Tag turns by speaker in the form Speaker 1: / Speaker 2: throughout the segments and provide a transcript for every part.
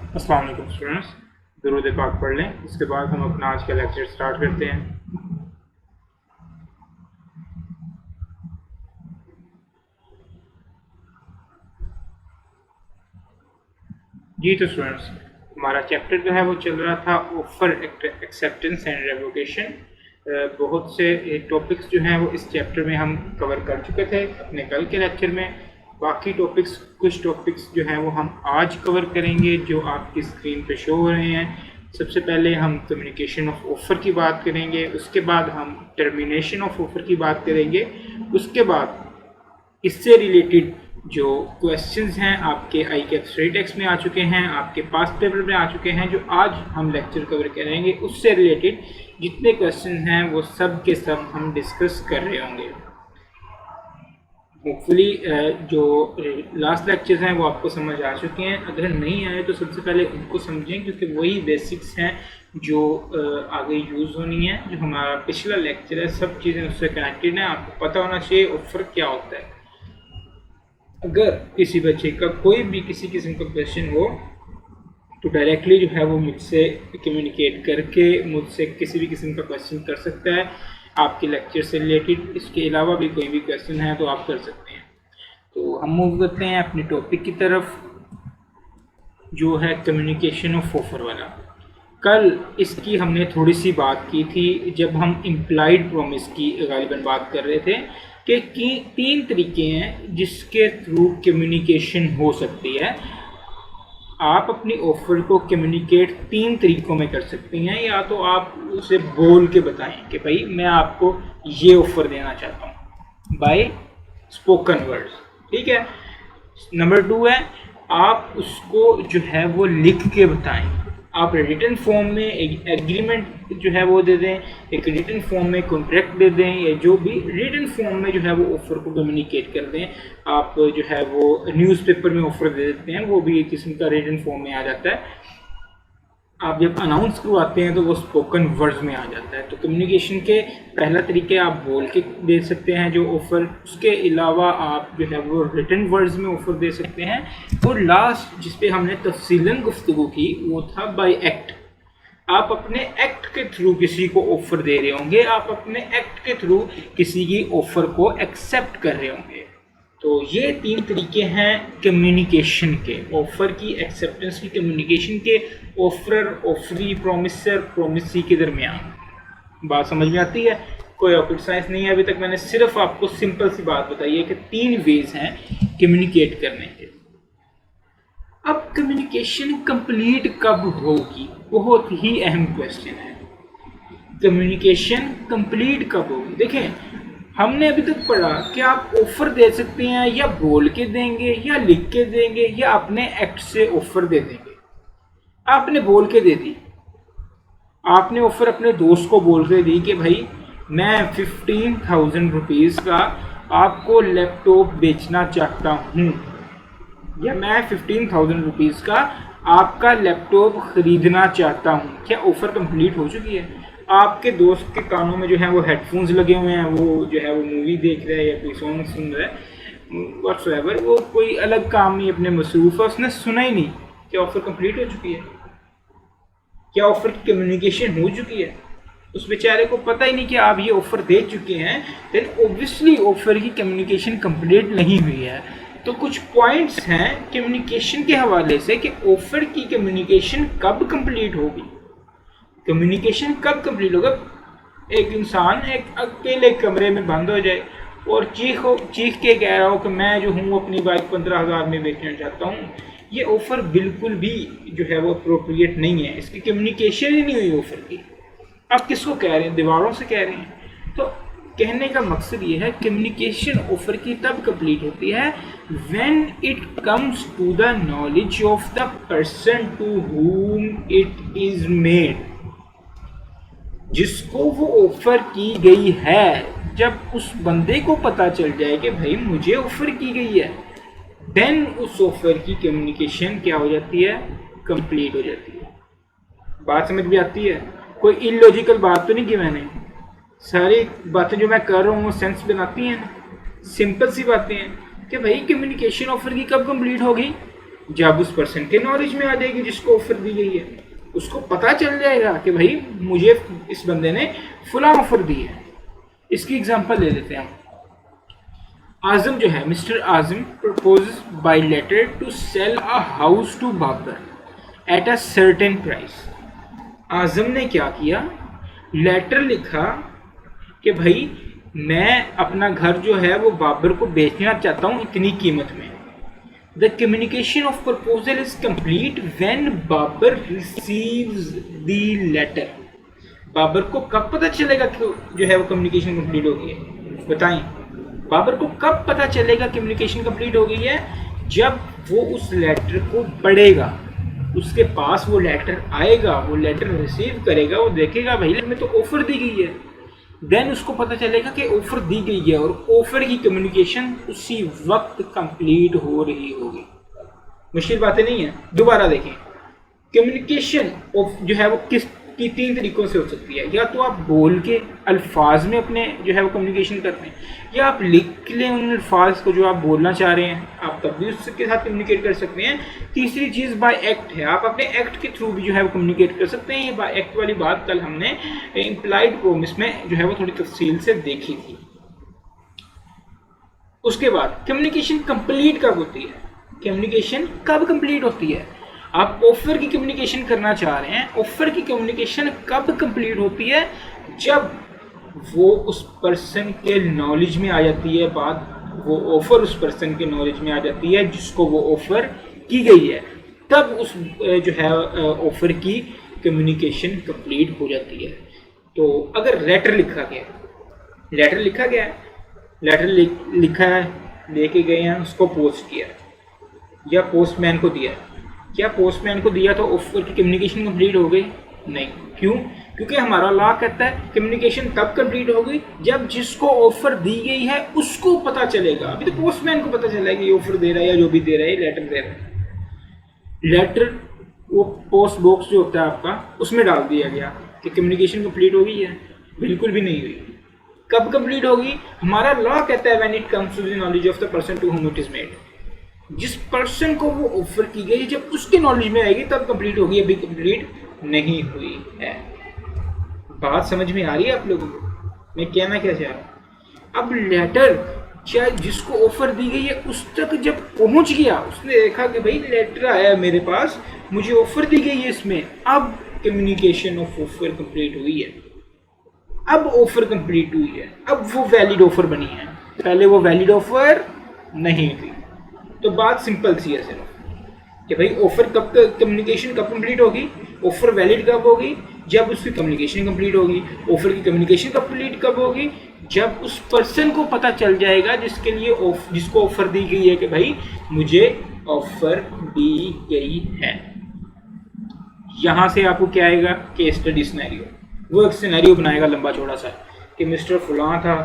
Speaker 1: अस्सलाम वालेकुम स्टूडेंट्स, दुरूद पाक पढ़ लें। उसके बाद हम अपना आज का लेक्चर स्टार्ट करते हैं। जी तो स्टूडेंट्स, हमारा चैप्टर जो है वो चल रहा था ऑफर एक्सेप्टेंस एंड रेवोकेशन। बहुत से टॉपिक्स जो हैं वो इस चैप्टर में हम कवर कर चुके थे अपने कल के लेक्चर में। बाकी कुछ टॉपिक्स जो हैं वो हम आज कवर करेंगे जो आपकी स्क्रीन पे शो हो रहे हैं। सबसे पहले हम कम्युनिकेशन ऑफ ऑफ़र की बात करेंगे, उसके बाद हम टर्मिनेशन ऑफ ऑफ़र की बात करेंगे, उसके बाद इससे रिलेटेड जो क्वेश्चंस हैं आपके आई कैप स्ट्रेट टेक्स्ट में आ चुके हैं, आपके पास पेपर में आ चुके हैं, जो आज हम लेक्चर कवर करेंगे उससे रिलेटेड जितने क्वेश्चन हैं वो सब के सब हम डिस्कस कर रहे होंगे। होपफुली जो लास्ट लेक्चर्स हैं वो आपको समझ आ चुके हैं। अगर नहीं आए तो सबसे पहले उनको समझें, क्योंकि वही बेसिक्स हैं जो आगे यूज़ होनी है। जो हमारा पिछला लेक्चर है सब चीज़ें उससे कनेक्टेड हैं। आपको पता होना चाहिए ऑफर क्या होता है। अगर किसी बच्चे का कोई भी किसी किस्म का क्वेश्चन हो तो डायरेक्टली जो है वो मुझसे कम्युनिकेट करके मुझसे किसी भी किस्म का क्वेश्चन कर सकता है आपके लेक्चर से रिलेटेड। इसके अलावा भी कोई भी क्वेश्चन है तो आप कर सकते हैं। तो हम मूव करते हैं अपने टॉपिक की तरफ, जो है कम्युनिकेशन ऑफ ऑफर वाला। कल इसकी हमने थोड़ी सी बात की थी जब हम इम्प्लाइड प्रॉमिस की गालिबन बात कर रहे थे कि 3 तरीके हैं जिसके थ्रू कम्युनिकेशन हो सकती है। आप अपनी ऑफ़र को कम्युनिकेट 3 तरीक़ों में कर सकती हैं। या तो आप उसे बोल के बताएं कि भाई मैं आपको ये ऑफ़र देना चाहता हूँ, बाय स्पोकन वर्ड्स, ठीक है। नंबर 2 है आप उसको जो है वो लिख के बताएं। आप रिटन फॉर्म में एक एग्रीमेंट जो है वो दे दें, एक रिटन फॉर्म में कॉन्ट्रैक्ट दे दें, या जो भी रिटन फॉर्म में जो है वो ऑफ़र को कम्युनिकेट कर दें। आप जो है वो न्यूज़पेपर में ऑफ़र दे देते हैं, वो भी एक किस्म का रिटन फॉर्म में आ जाता है। आप जब अनाउंस करवाते हैं तो वो स्पोकन वर्ड्स में आ जाता है। तो कम्युनिकेशन के पहला तरीके आप बोल के दे सकते हैं जो ऑफ़र, उसके अलावा आप जो है वो रिटन वर्ड्स में ऑफ़र दे सकते हैं। और लास्ट जिस पे हमने तफसीलन गुफ्तगू की वो था बाय एक्ट। आप अपने एक्ट के थ्रू किसी को ऑफ़र दे रहे होंगे, आप अपने एक्ट के थ्रू किसी की ऑफ़र को एक्सेप्ट कर रहे होंगे। तो ये 3 तरीके हैं कम्युनिकेशन के, ऑफ़र की, एक्सेप्टेंस की, कम्युनिकेशन के, ऑफर, ऑफरी, प्रोमिसर, प्रोमिसी के दरमियान। बात समझ में आती है? कोई रॉकेट साइंस नहीं है। अभी तक मैंने सिर्फ आपको सिंपल सी बात बताई है कि 3 वेज हैं कम्युनिकेट करने के। अब कम्युनिकेशन कंप्लीट कब होगी, बहुत ही अहम क्वेश्चन है। कम्युनिकेशन कंप्लीट कब होगी? देखें, हमने अभी तक पढ़ा कि आप ऑफ़र दे सकते हैं या बोल के देंगे, या लिख के देंगे, या अपने एक्ट से ऑफ़र दे देंगे। आपने बोल के दे दी, आपने ऑफ़र अपने दोस्त को बोल के दी कि भाई मैं 15,000 रुपीज़ का आपको लैपटॉप बेचना चाहता हूँ, या मैं 15,000 रुपीज़ का आपका लैपटॉप ख़रीदना चाहता हूँ। क्या ऑफ़र कंप्लीट हो चुकी है? आपके दोस्त के कानों में जो है वो हेडफोन्स लगे हुए हैं, वो जो है वो मूवी देख रहा है या कोई सॉन्ग सुन रहा है, व्हाट्सएवर, वो कोई अलग काम नहीं, अपने मसरूफ़ है, उसने सुना ही नहीं। क्या ऑफ़र कंप्लीट हो चुकी है? क्या ऑफ़र की कम्युनिकेशन हो चुकी है? उस बेचारे को पता ही नहीं कि आप ये ऑफ़र दे चुके हैं, देन ऑब्वियसली ऑफ़र की कम्युनिकेशन कंप्लीट नहीं हुई है। तो कुछ पॉइंट्स हैं कम्युनिकेशन के हवाले से कि ऑफ़र की कम्युनिकेशन कब कंप्लीट होगी, कम्युनिकेशन कब कंप्लीट होगा। एक इंसान एक अकेले कमरे में बंद हो जाए और चीख के कह रहा हो कि मैं जो हूँ अपनी बाइक 15,000 में बेचना चाहता हूँ, ये ऑफ़र बिल्कुल भी जो है वो अप्रोप्रिएट नहीं है। इसकी कम्युनिकेशन ही नहीं हुई ऑफ़र की। आप किसको कह रहे हैं? दीवारों से कह रहे हैं। तो कहने का मकसद ये है कम्युनिकेशन ऑफ़र की तब कंप्लीट होती है when it comes to the knowledge of the person to whom it is made. जिसको वो ऑफ़र की गई है, जब उस बंदे को पता चल जाए कि भाई मुझे ऑफ़र की गई है, देन उस ऑफ़र की कम्युनिकेशन क्या हो जाती है? कंप्लीट हो जाती है। बात समझ में आती है? कोई इलॉजिकल बात तो नहीं की मैंने। सारी बातें जो मैं कर रहा हूँ वो सेंस बनाती हैं, सिंपल सी बातें हैं कि भाई कम्युनिकेशन ऑफ़र की कब कंप्लीट होगी? जब उस पर्सन के नॉलेज में आ जाएगी जिसको ऑफर दी गई है, उसको पता चल जाएगा कि भाई मुझे इस बंदे ने फुला ऑफर दी है। इसकी एग्जांपल ले लेते हैं। आजम जो है, mister Azam proposes by letter to sell a house to Babar at a certain price. Azam ने क्या किया, लेटर लिखा कि भाई मैं अपना घर जो है वो बाबर को बेचना चाहता हूँ इतनी कीमत में। The communication of proposal is complete when Babar receives the letter. Babar को कब पता चलेगा कि जो है वो कम्युनिकेशन कंप्लीट हो गई है? बताएं, बाबर को कब पता चलेगा कम्युनिकेशन कंप्लीट हो गई है? जब वो उस लेटर को पढ़ेगा, उसके पास वो लेटर आएगा, वो लेटर रिसीव करेगा, वो देखेगा भाई हमें तो ऑफर दी गई है। देन उसको पता चलेगा कि ऑफर दी गई है और ऑफर की कम्युनिकेशन उसी वक्त कंप्लीट हो रही होगी। मुश्किल बातें नहीं है। दोबारा देखें, कम्युनिकेशन जो है वो किस की 3 तरीकों से हो सकती है। या तो आप बोल के अल्फाज में अपने जो है वो कम्युनिकेशन करते हैं, या आप लिख लें उन अल्फाज को जो आप बोलना चाह रहे हैं, आप तब भी उसके साथ कम्युनिकेट कर सकते हैं। तीसरी चीज़ बाय एक्ट है, आप अपने एक्ट के थ्रू भी जो है वो कम्युनिकेट कर सकते हैं। ये बाय एक्ट वाली बात कल हमने इम्प्लाइड प्रॉमिस में जो है वो थोड़ी तफसील से देखी थी। उसके बाद कम्युनिकेशन कंप्लीट कब होती है? कम्युनिकेशन कब कंप्लीट होती है? आप ऑफर की कम्युनिकेशन करना चाह रहे हैं, ऑफर की कम्युनिकेशन कब कंप्लीट होती है? जब वो उस पर्सन के नॉलेज में आ जाती है बात, वो ऑफर उस पर्सन के नॉलेज में आ जाती है जिसको वो ऑफर की गई है, तब उस जो है ऑफर की कम्युनिकेशन कंप्लीट हो जाती है। तो अगर लेटर लिखा गया है, लेटर लिखा है, लेके गए हैं, उसको पोस्ट किया या पोस्टमैन को दिया, क्या पोस्टमैन को दिया तो ऑफर की कम्युनिकेशन कंप्लीट हो गई? नहीं। क्यों? क्योंकि हमारा लॉ कहता है कम्युनिकेशन तब कंप्लीट होगी जब जिसको ऑफर दी गई है उसको पता चलेगा। अभी तो पोस्टमैन को पता चला है कि ये ऑफर दे रहा है या जो भी दे रहा है, लेटर दे रहा है। लेटर वो पोस्ट बॉक्स जो होता है आपका, उसमें डाल दिया गया कि कम्युनिकेशन कंप्लीट हो गई है? बिल्कुल भी नहीं हुई। कब कंप्लीट होगी? हमारा लॉ कहता है when it comes to the knowledge of the person to whom it is made. जिस पर्सन को वो ऑफर की गई, जब उसके नॉलेज में आएगी तब कंप्लीट होगी, अभी कंप्लीट नहीं हुई है। बात समझ में आ रही है आप लोगों को मैं कहना क्या चाह रहा हूँ? अब लेटर चाहे जिसको ऑफर दी गई है उस तक जब पहुंच गया, उसने देखा कि भाई लेटर आया है मेरे पास, मुझे ऑफर दी गई है इसमें, अब कम्युनिकेशन ऑफ ऑफर कंप्लीट हुई है, अब ऑफर कंप्लीट हुई है, अब वो वैलिड ऑफर बनी है। पहले वो वैलिड ऑफर नहीं थी। तो बात सिंपल सी है सिर्फ कि भाई ऑफर कब, कम्युनिकेशन कब कंप्लीट होगी, ऑफर वैलिड कब होगी? जब उसकी कम्युनिकेशन कंप्लीट होगी। ऑफर की कम्युनिकेशन कंप्लीट कब होगी? जब उस पर्सन को पता चल जाएगा जिसके लिए जिसको ऑफर दी गई है कि भाई मुझे ऑफर दी गई है। यहाँ से आपको क्या आएगा? Case study scenario. वो एक सिनेरियो बनाएगा लंबा चौड़ा सा कि मिस्टर फलां था,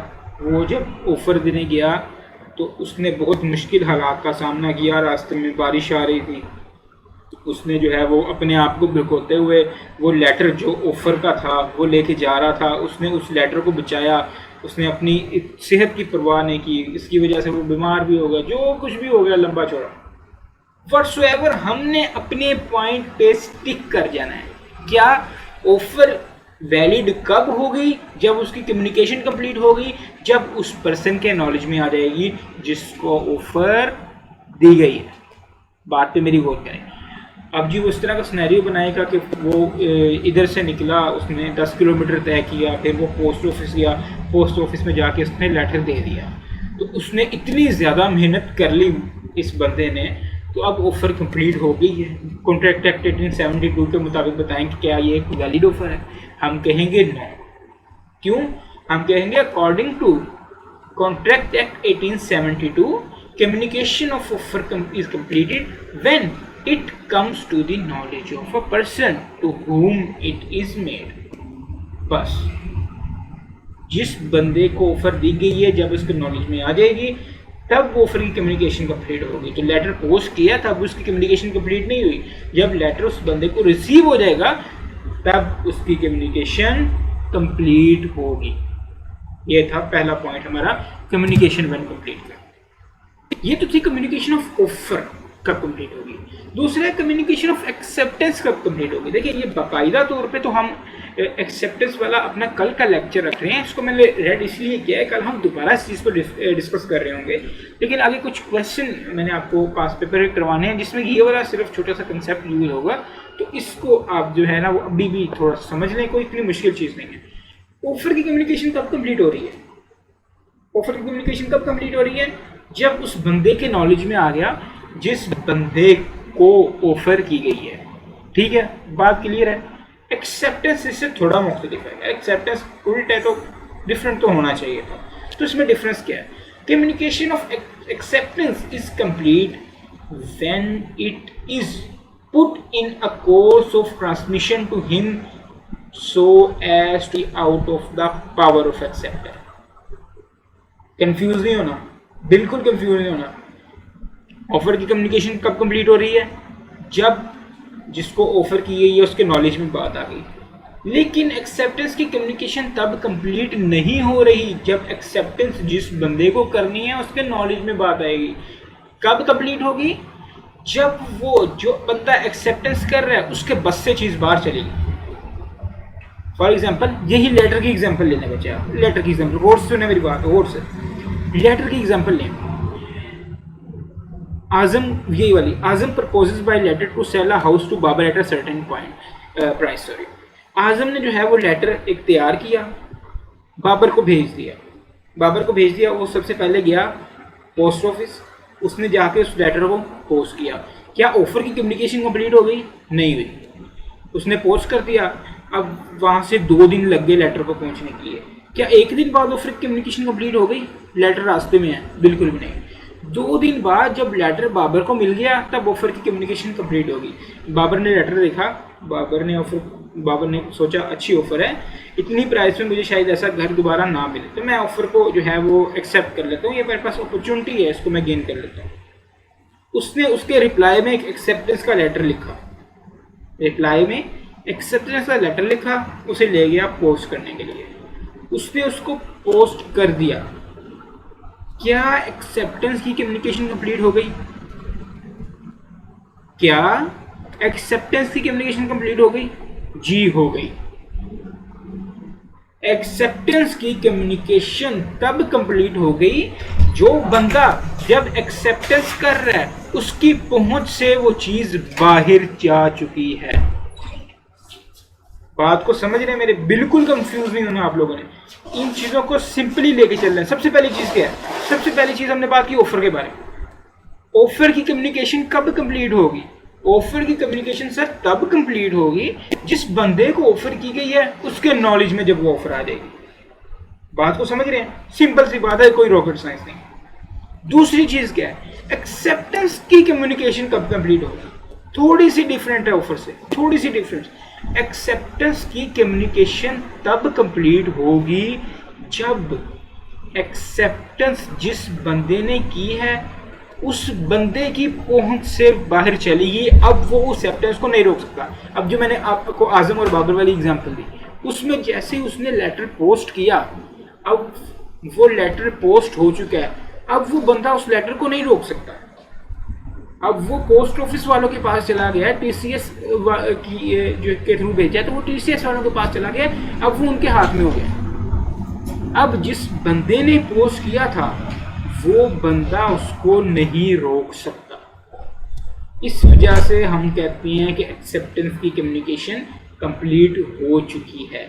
Speaker 1: वो जब ऑफर देने गया तो उसने बहुत मुश्किल हालात का सामना किया, रास्ते में बारिश आ रही थी, उसने जो है वो अपने आप को भिगोते हुए वो लेटर जो ऑफ़र का था वो लेके जा रहा था, उसने उस लेटर को बचाया, उसने अपनी सेहत की परवाह नहीं की, इसकी वजह से वो बीमार भी हो गया, जो कुछ भी हो गया लंबा चौड़ा, व्हाटसोएवर हमने अपने पॉइंट पे स्टिक कर जाना है। क्या ऑफर वैलिड कब होगी? जब उसकी कम्युनिकेशन कंप्लीट होगी, जब उस पर्सन के नॉलेज में आ जाएगी जिसको ऑफर दी गई है। बात पे मेरी गौर करें। अब जी वो इस तरह का सिनेरियो बनाएगा कि वो इधर से निकला, उसने 10 किलोमीटर तय किया, फिर वो पोस्ट ऑफिस गया, पोस्ट ऑफिस में जाके उसने लेटर दे दिया। तो उसने इतनी ज़्यादा मेहनत कर ली इस बंदे ने, तो अब ऑफ़र कंप्लीट हो गई है। कॉन्ट्रैक्ट एक्ट 1872 के मुताबिक बताएं कि क्या ये एक वैलिड ऑफ़र है? हम कहेंगे नो। क्यों? हम कहेंगे according to contract act 1872 communication of offer is completed when it comes to the knowledge of a person to whom it is made। बस जिस बंदे को ऑफर दी गई है जब उसके नॉलेज में आ जाएगी तब ऑफर की कम्युनिकेशन कंप्लीट होगी। तो लेटर पोस्ट किया तब उसकी कम्युनिकेशन कंप्लीट नहीं हुई, जब लेटर उस बंदे को रिसीव हो जाएगा तब उसकी कम्युनिकेशन कंप्लीट होगी। ये था पहला पॉइंट हमारा कम्युनिकेशन व्हेन कंप्लीट का। ये तो थी कम्युनिकेशन ऑफ ऑफर। कब कंप्लीट होगी। दूसरा कम्युनिकेशन ऑफ एक्सेप्टेंस कब कंप्लीट होगी। देखिए ये बाकायदा तौर पे तो हम एक्सेप्टेंस वाला अपना कल का लेक्चर रख रहे हैं, इसको मैंने रेड इसलिए किया है, कल हम दोबारा इस चीज़ को डिस्कस कर रहे होंगे, लेकिन आगे कुछ क्वेश्चन मैंने आपको पास पेपर करवाने हैं जिसमें ये वाला सिर्फ छोटा सा कंसेप्ट यूज होगा, तो इसको आप जो है ना वो अभी भी थोड़ा समझ लें, कोई इतनी मुश्किल चीज़ नहीं है। ऑफर की कम्युनिकेशन कब कंप्लीट हो रही है। ऑफर की कम्युनिकेशन कब कंप्लीट हो रही है, जब उस बंदे के नॉलेज में आ गया जिस बंदे को ऑफर की गई है। ठीक है, बात क्लियर है। एक्सेप्टेंस इससे थोड़ा मुख्तलिफ है, एक्सेप्टेंस उल्टा तो डिफरेंट तो होना चाहिए था, तो इसमें डिफरेंस क्या है। Communication of acceptance is complete when it is put in a course of transmission to him so as to be out of the power of acceptor। Confuse नहीं होना, बिल्कुल कंफ्यूज नहीं होना। ऑफर की कम्युनिकेशन कब complete हो रही है, जब जिसको ऑफर की गई है उसके नॉलेज में बात आ गई। लेकिन एक्सेप्टेंस की कम्युनिकेशन तब कंप्लीट नहीं हो रही जब एक्सेप्टेंस जिस बंदे को करनी है उसके नॉलेज में बात आएगी। कब कंप्लीट होगी, जब वो जो बंदा एक्सेप्टेंस कर रहा है उसके बस से चीज़ बाहर चलेगी। फॉर एग्जाम्पल यही लेटर की एग्जाम्पल लेने बच्चे, आप लेटर की एग्जाम्पल गौर से सुने मेरी बात, गौर से लेटर की एग्जाम्पल लें। आजम, यही वाली, Azam proposes by letter to sell a house to Babar at a certain point price. Sorry, Azam ने जो है वो लेटर एक तैयार किया, बाबर को भेज दिया। बाबर को भेज दिया, वो सबसे पहले गया पोस्ट ऑफिस, उसने जाके उस लेटर को पोस्ट किया। क्या ऑफर की कम्युनिकेशन कंप्लीट हो गई? नहीं हुई। उसने पोस्ट कर दिया, अब वहाँ से 2 दिन लग गए लेटर को पहुँचने के लिए। क्या 1 दिन बाद ऑफर की कम्युनिकेशन कंप्लीट हो गई? लेटर रास्ते में है? बिल्कुल भी नहीं। 2 दिन बाद जब लेटर बाबर को मिल गया तब ऑफर की कम्युनिकेशन कंप्लीट होगी। बाबर ने लेटर देखा, बाबर ने सोचा अच्छी ऑफर है, इतनी प्राइस में मुझे शायद ऐसा घर दोबारा ना मिले, तो मैं ऑफर को जो है वो एक्सेप्ट कर लेता हूँ, ये मेरे पास अपॉर्चुनिटी है, इसको मैं गेन कर लेता हूँ। उसने उसके रिप्लाई में एक एक्सेप्टेंस का लेटर लिखा, रिप्लाई में एक्सेप्टेंस का लेटर लिखा, उसे ले गया पोस्ट करने के लिए। उसने उसको पोस्ट कर दिया। क्या एक्सेप्टेंस की कम्युनिकेशन कंप्लीट हो गई? क्या एक्सेप्टेंस की कम्युनिकेशन कंप्लीट हो गई? जी हो गई। एक्सेप्टेंस की कम्युनिकेशन तब कंप्लीट हो गई जो बंदा जब एक्सेप्टेंस कर रहा है उसकी पहुंच से वो चीज बाहर जा चुकी है। बात को समझ रहे हैं मेरे, बिल्कुल कंफ्यूज नहीं होना आप लोगों ने, इन चीजों को सिंपली लेके चल रहे हैं। सबसे पहली चीज क्या है? सबसे पहली चीज हमने बात की ऑफर के बारे में। ऑफर की कम्युनिकेशन कब कंप्लीट होगी? ऑफर की कम्युनिकेशन सर तब कंप्लीट होगी जिस बंदे को ऑफर की गई है उसके नॉलेज में जब वो ऑफर आ जाएगी। बात को समझ रहे हैं? सिंपल सी बात है, कोई रॉकेट साइंस नहीं। दूसरी चीज क्या है? एक्सेप्टेंस की कम्युनिकेशन कब कंप्लीट होगी? थोड़ी सी डिफरेंट है ऑफर से, थोड़ी सी डिफरेंस। एक्सेप्टेंस की कम्युनिकेशन तब कंप्लीट होगी जब एक्सेप्टेंस जिस बंदे ने की है उस बंदे की पहुंच से बाहर चलेगी। अब वो उस एक्सेप्टेंस को नहीं रोक सकता। अब जो मैंने आपको आजम और बाबर वाली एग्जांपल दी, उसमें जैसे उसने लेटर पोस्ट किया, अब वो लेटर पोस्ट हो चुका है, अब वो बंदा उस लेटर को नहीं रोक सकता। अब वो पोस्ट ऑफिस वालों के पास चला गया, टीसीएस की जो के थ्रू भेजा है, तो वो टीसीएस वालों के पास चला गया, अब वो उनके हाथ में हो गया। अब जिस बंदे ने पोस्ट किया था वो बंदा उसको नहीं रोक सकता। इस वजह से हम कहते हैं कि एक्सेप्टेंस की कम्युनिकेशन कंप्लीट हो चुकी है।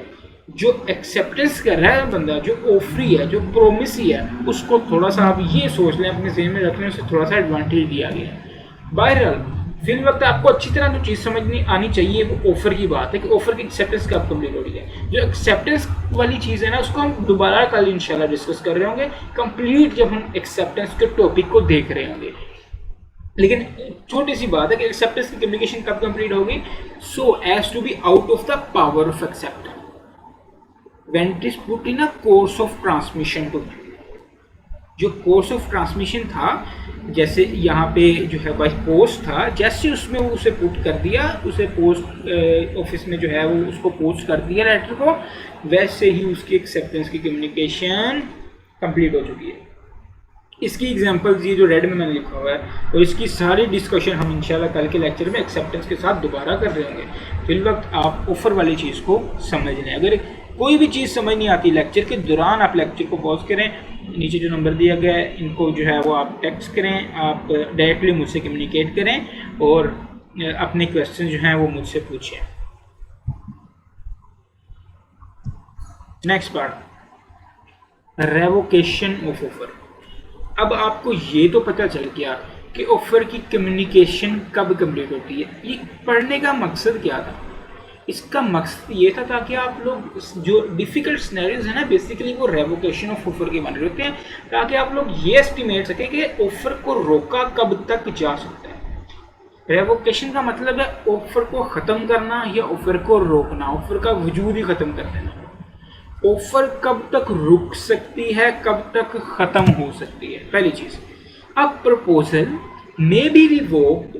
Speaker 1: जो एक्सेप्टेंस कर रहा है बंदा, जो ऑफरी है, जो प्रोमिस है, उसको थोड़ा सा आप ये सोच लें, अपने ज़हन में रखने से थोड़ा सा एडवांटेज दिया गया है। बहरहाल फिल वक्त आपको अच्छी तरह जो चीज़ समझनी आनी चाहिए वो ऑफर की बात है कि ऑफर की एक्सेप्टेंस कब कंप्लीट हो रही है। जो एक्सेप्टेंस वाली चीज़ है ना, उसको हम दोबारा कल इंशाल्लाह डिस्कस कर रहे होंगे कंप्लीट, जब हम एक्सेप्टेंस के टॉपिक को देख रहे होंगे। लेकिन छोटी सी बात है कि एक्सेप्टेंस की कम्युनिकेशन कब कंप्लीट होगी? So as to be out of the power of acceptance when it is put in a course of transmission to. जो कोर्स ऑफ ट्रांसमिशन था, जैसे यहाँ पे जो है बाई पोस्ट था, जैसे उसमें वो उसे पुट कर दिया, उसे पोस्ट ऑफिस में जो है वो उसको पोस्ट कर दिया लेटर को, वैसे ही उसकी एक्सेप्टेंस की कम्युनिकेशन कंप्लीट हो चुकी है। इसकी एग्जांपल्स ये जो रेड में मैंने लिखा हुआ है, और इसकी सारी डिस्कशन हम इंशाल्लाह कल के लेक्चर में एक्सेप्टेंस के साथ दोबारा कर रहे होंगे। फिल वक्त आप ऑफर वाली चीज़ को समझ लें। अगर कोई भी चीज़ समझ नहीं आती लेक्चर के दौरान, आप लेक्चर को पॉज करें, नीचे जो नंबर दिया गया है इनको जो है वो आप टेक्स्ट करें, आप डायरेक्टली मुझसे कम्युनिकेट करें और अपने क्वेश्चन जो हैं वो मुझसे पूछें। Next part, revocation of offer. अब आपको ये तो पता चल गया कि ऑफर की कम्युनिकेशन कब कंप्लीट होती है। ये पढ़ने का मकसद क्या था? इसका मकसद ये था ताकि आप लोग जो डिफ़िकल्ट सिनेरियोज है ना, बेसिकली वो रेवोकेशन ऑफ ऑफर के बन रहे होते हैं, ताकि आप लोग ये एस्टिमेट सकें कि ऑफर को रोका कब तक जा सकता है। रेवोकेशन का मतलब है ऑफर को ख़त्म करना या ऑफर को रोकना, ऑफर का वजूद ही ख़त्म कर देना। ऑफर कब तक रुक सकती है, कब तक ख़त्म हो सकती है? पहली चीज़, a proposal may be revoked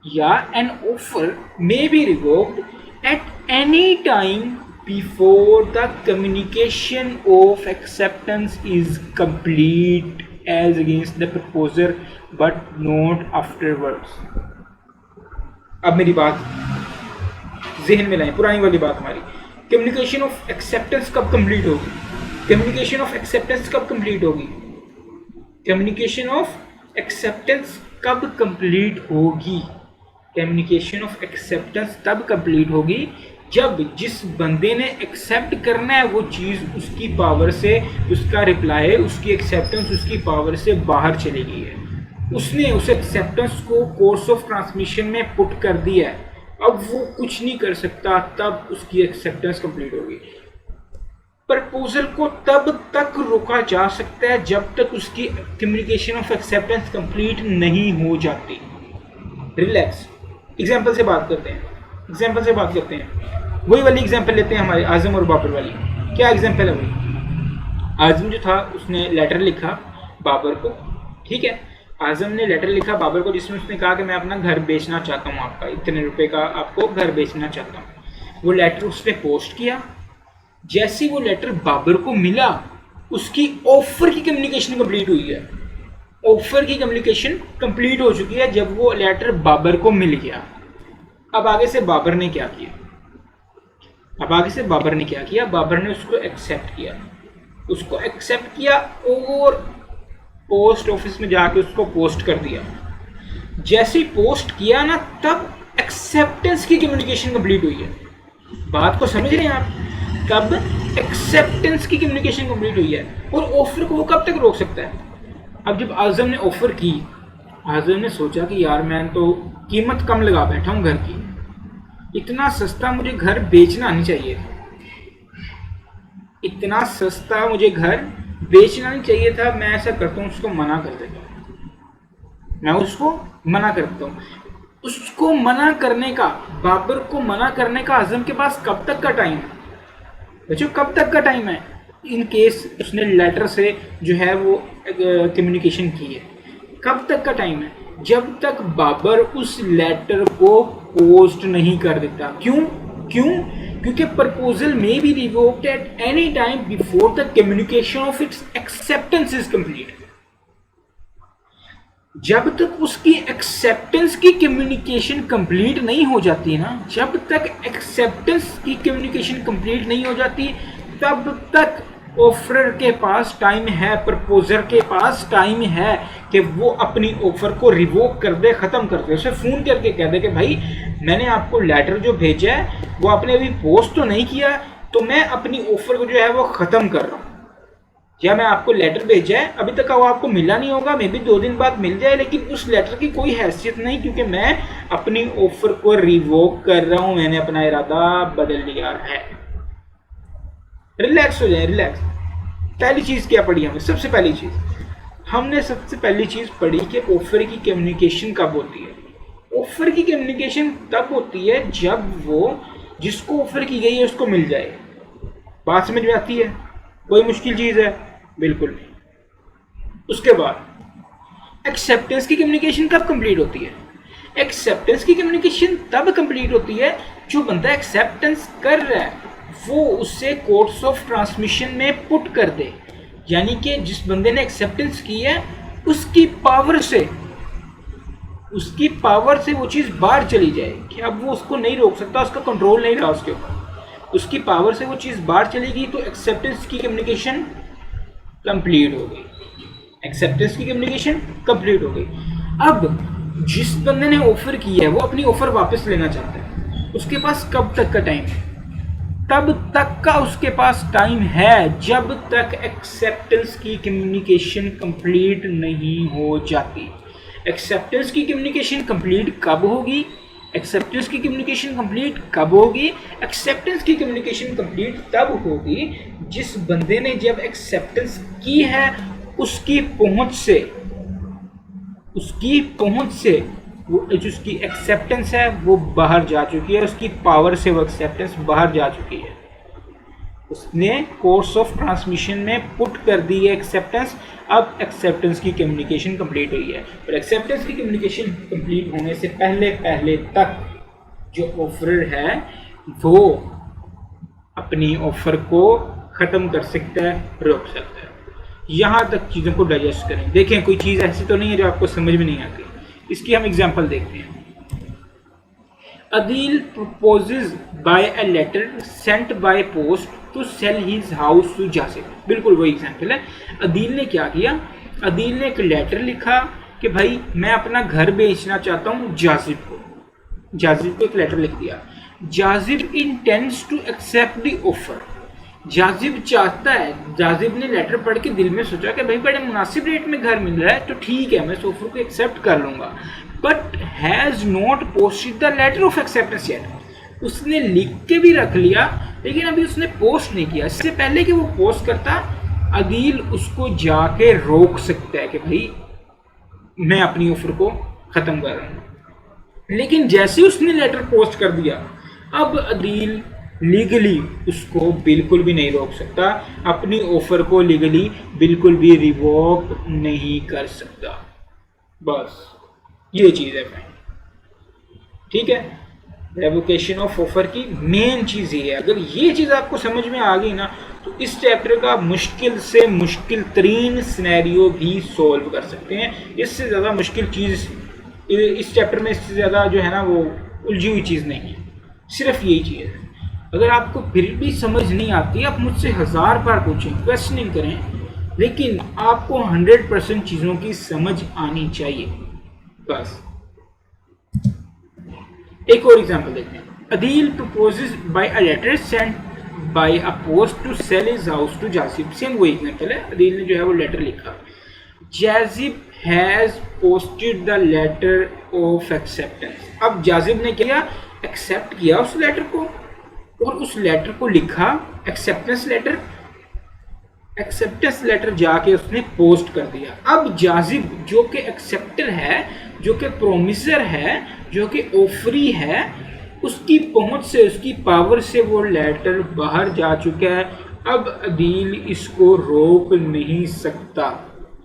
Speaker 1: या an offer may be revoked at any time before the communication of acceptance is complete as against the proposer but not afterwards. अब मेरी बात जहन में लाएं, पुरानी वाली बात हमारी, कम्युनिकेशन ऑफ एक्सेप्टेंस कब कंप्लीट होगी? कम्युनिकेशन ऑफ एक्सेप्टेंस कब कंप्लीट होगी? कम्युनिकेशन ऑफ एक्सेप्टेंस कब कंप्लीट होगी? कम्युनिकेशन ऑफ एक्सेप्टेंस तब कंप्लीट होगी जब जिस बंदे ने एक्सेप्ट करना है वो चीज़ उसकी पावर से, उसका रिप्लाई, उसकी एक्सेप्टेंस उसकी पावर से बाहर चली गई है। उसने उस एक्सेप्टेंस को कोर्स ऑफ ट्रांसमिशन में पुट कर दिया है, अब वो कुछ नहीं कर सकता, तब उसकी एक्सेप्टेंस कंप्लीट होगी। प्रपोजल को तब तक रोका जा सकता है जब तक उसकी कम्युनिकेशन ऑफ एक्सेप्टेंस कंप्लीट नहीं हो जाती। रिलैक्स, एग्जाम्पल से बात करते हैं, एग्जाम्पल से बात करते हैं। वही वाली एग्जाम्पल लेते हैं हमारे आजम और बाबर वाली। क्या एग्जाम्पल है वही? आजम जो था उसने लेटर लिखा बाबर को, ठीक है, आजम ने लेटर लिखा बाबर को जिसमें उसने कहा कि मैं अपना घर बेचना चाहता हूँ, आपका इतने रुपए का आपको घर बेचना चाहता हूँ। वो लेटर उसने पोस्ट किया। जैसे वो लेटर बाबर को मिला, उसकी ऑफर की कम्युनिकेशन कंप्लीट हुई है। ऑफर की कम्युनिकेशन कंप्लीट हो चुकी है जब वो लेटर बाबर को मिल गया। अब आगे से बाबर ने क्या किया? बाबर ने उसको एक्सेप्ट किया, और पोस्ट ऑफिस में जाके उसको पोस्ट कर दिया। जैसे ही पोस्ट किया ना, तब एक्सेप्टेंस की कम्युनिकेशन कंप्लीट हुई है। बात को समझ रहे हैं आप? तब एक्सेप्टेंस की कम्युनिकेशन कंप्लीट हुई है। और ऑफर को वो कब तक रोक सकता है? अब जब आजम ने ऑफर की, आजम ने सोचा कि यार मैं तो कीमत कम लगा बैठा हूँ घर की, इतना सस्ता मुझे घर बेचना नहीं चाहिए, इतना सस्ता मुझे घर बेचना नहीं चाहिए था। मैं ऐसा करता हूँ, उसको मना कर देता हूँ, मैं उसको मना करता हूँ। उसको मना करने का, बाबर को मना करने का आजम के पास कब तक का टाइम है? बच्चों, कब तक का टाइम है? इन केस उसने लेटर से जो है वो कम्युनिकेशन की है, कब तक का टाइम है? जब तक बाबर उस लेटर को पोस्ट नहीं कर देता। क्यों? क्योंकि प्रपोजल में be revoked at any time before the communication of its acceptance is complete. जब तक उसकी एक्सेप्टेंस की कम्युनिकेशन कंप्लीट नहीं हो जाती ना, जब तक एक्सेप्टेंस की कम्युनिकेशन कंप्लीट नहीं हो जाती, तब तक ऑफर के पास टाइम है, प्रपोजर के पास टाइम है कि वो अपनी ऑफर को रिवोक कर दे, ख़त्म कर दे। उसे फ़ोन करके कह दे कि भाई मैंने आपको लेटर जो भेजा है वो आपने अभी पोस्ट तो नहीं किया, तो मैं अपनी ऑफर को जो है वो ख़त्म कर रहा हूँ, या मैं आपको लेटर भेजा है अभी तक वो आपको मिला नहीं होगा, मे बी 2 दिन बाद मिल जाए, लेकिन उस लेटर की कोई हैसियत नहीं, क्योंकि मैं अपनी ऑफर को रिवोक कर रहा हूँ, मैंने अपना इरादा बदल लिया है। रिलैक्स हो जाए, रिलैक्स। पहली चीज़ क्या पढ़ी हमने? सबसे पहली चीज़ पढ़ी कि ऑफर की कम्युनिकेशन कब होती है। ऑफर की कम्युनिकेशन तब होती है जब वो जिसको ऑफर की गई है उसको मिल जाए। बात समझ में आती है? कोई मुश्किल चीज़ है? बिल्कुल नहीं। उसके बाद एक्सेप्टेंस की कम्युनिकेशन कब कंप्लीट होती है? एक्सेप्टेंस की कम्युनिकेशन तब कंप्लीट होती है जो बंदा एक्सेप्टेंस कर रहा है वो उससे कोर्स ऑफ ट्रांसमिशन में पुट कर दे, यानी कि जिस बंदे ने एक्सेप्टेंस की है उसकी पावर से वो चीज़ बाहर चली जाए कि अब वो उसको नहीं रोक सकता, उसका कंट्रोल नहीं रहा उसके ऊपर, उसकी पावर से वो चीज़ बाहर चलेगी, तो एक्सेप्टेंस की कम्युनिकेशन कंप्लीट हो गई। एक्सेप्टेंस की कम्युनिकेशन कंप्लीट हो गई। अब जिस बंदे ने ऑफर की है वो अपनी ऑफर वापस लेना चाहता है, उसके पास कब तक का टाइम है? तब तक का उसके पास टाइम है जब तक एक्सेप्टेंस की कम्युनिकेशन कंप्लीट नहीं हो जाती। एक्सेप्टेंस की कम्युनिकेशन कंप्लीट कब होगी? एक्सेप्टेंस की कम्युनिकेशन कंप्लीट कब होगी? एक्सेप्टेंस की कम्युनिकेशन कंप्लीट तब होगी जिस बंदे ने जब एक्सेप्टेंस की है उसकी पहुंच से वो जो उसकी एक्सेप्टेंस है वो बाहर जा चुकी है, उसकी पावर से वो एक्सेप्टेंस बाहर जा चुकी है, उसने कोर्स ऑफ ट्रांसमिशन में पुट कर दी है एक्सेप्टेंस। अब एक्सेप्टेंस की कम्युनिकेशन कंप्लीट हुई है, और एक्सेप्टेंस की कम्युनिकेशन कंप्लीट होने से पहले तक जो ऑफर है वो अपनी ऑफर को ख़त्म कर सकता है, रोक सकता है। यहाँ तक चीज़ों को डाइजेस्ट करें। देखें कोई चीज़ ऐसी तो नहीं है जो आपको समझ में नहीं आती। इसकी हम एग्जांपल देखते हैं। Adeel proposes by a letter sent by post to sell his house to Jasib. बिल्कुल वही एग्जांपल है। अदील ने क्या किया? अदील ने एक लेटर लिखा कि भाई मैं अपना घर बेचना चाहता हूँ जासिब को। जासिब को एक लेटर लिख दिया। Jasib intends to accept the offer. Jazib चाहता है, जाजिब ने लेटर पढ़ के दिल में सोचा कि भाई बड़े मुनासिब रेट में घर मिल रहा है तो ठीक है मैं इस ऑफर को एक्सेप्ट कर लूँगा, but has not posted the letter of acceptance yet. उसने लिख के भी रख लिया लेकिन अभी उसने पोस्ट नहीं किया। इससे पहले कि वो पोस्ट करता, अदील उसको जाके रोक सकता है कि भाई मैं अपनी ऑफर को ख़त्म कर रहा हूँ। लेकिन जैसे उसने लेटर पोस्ट कर दिया, अब अदील लीगली उसको बिल्कुल भी नहीं रोक सकता, अपनी ऑफर को लीगली बिल्कुल भी रिवोक नहीं कर सकता। बस ये चीज़ है भाई, ठीक है। रेवोकेशन ऑफ ऑफर की मेन चीज़ ये है। अगर ये चीज़ आपको समझ में आ गई ना तो इस चैप्टर का मुश्किल से मुश्किल तरीन सिनेरियो भी सॉल्व कर सकते हैं। इससे ज़्यादा मुश्किल चीज़ इस चैप्टर में, इससे ज़्यादा जो है ना वो उलझी हुई चीज़ नहीं है, सिर्फ यही चीज़ है। अगर आपको फिर भी समझ नहीं आती, आप मुझसे 1000 बार पूछें, क्वेश्चनिंग करें, लेकिन आपको 100% चीज़ों की समझ आनी चाहिए। बस एक और एग्जांपल देखते हैं। Adeel proposes by a letter sent by a post to sell his house to Jasib. Same वही एग्जांपल है। अदील ने जो है वो लेटर लिखा। Jasib has posted the letter of acceptance. अब जासिब ने क्या एक्सेप्ट किया उस लेटर को और उस लेटर को लिखा एक्सेप्टेंस लेटर। एक्सेप्टेंस लेटर जाके उसने पोस्ट कर दिया। अब जाजिब जो कि एक्सेप्टर है, जो कि प्रोमिसर है, जो कि ऑफरी है, उसकी पहुंच से, उसकी पावर से वो लेटर बाहर जा चुका है। अब अदील इसको रोक नहीं सकता,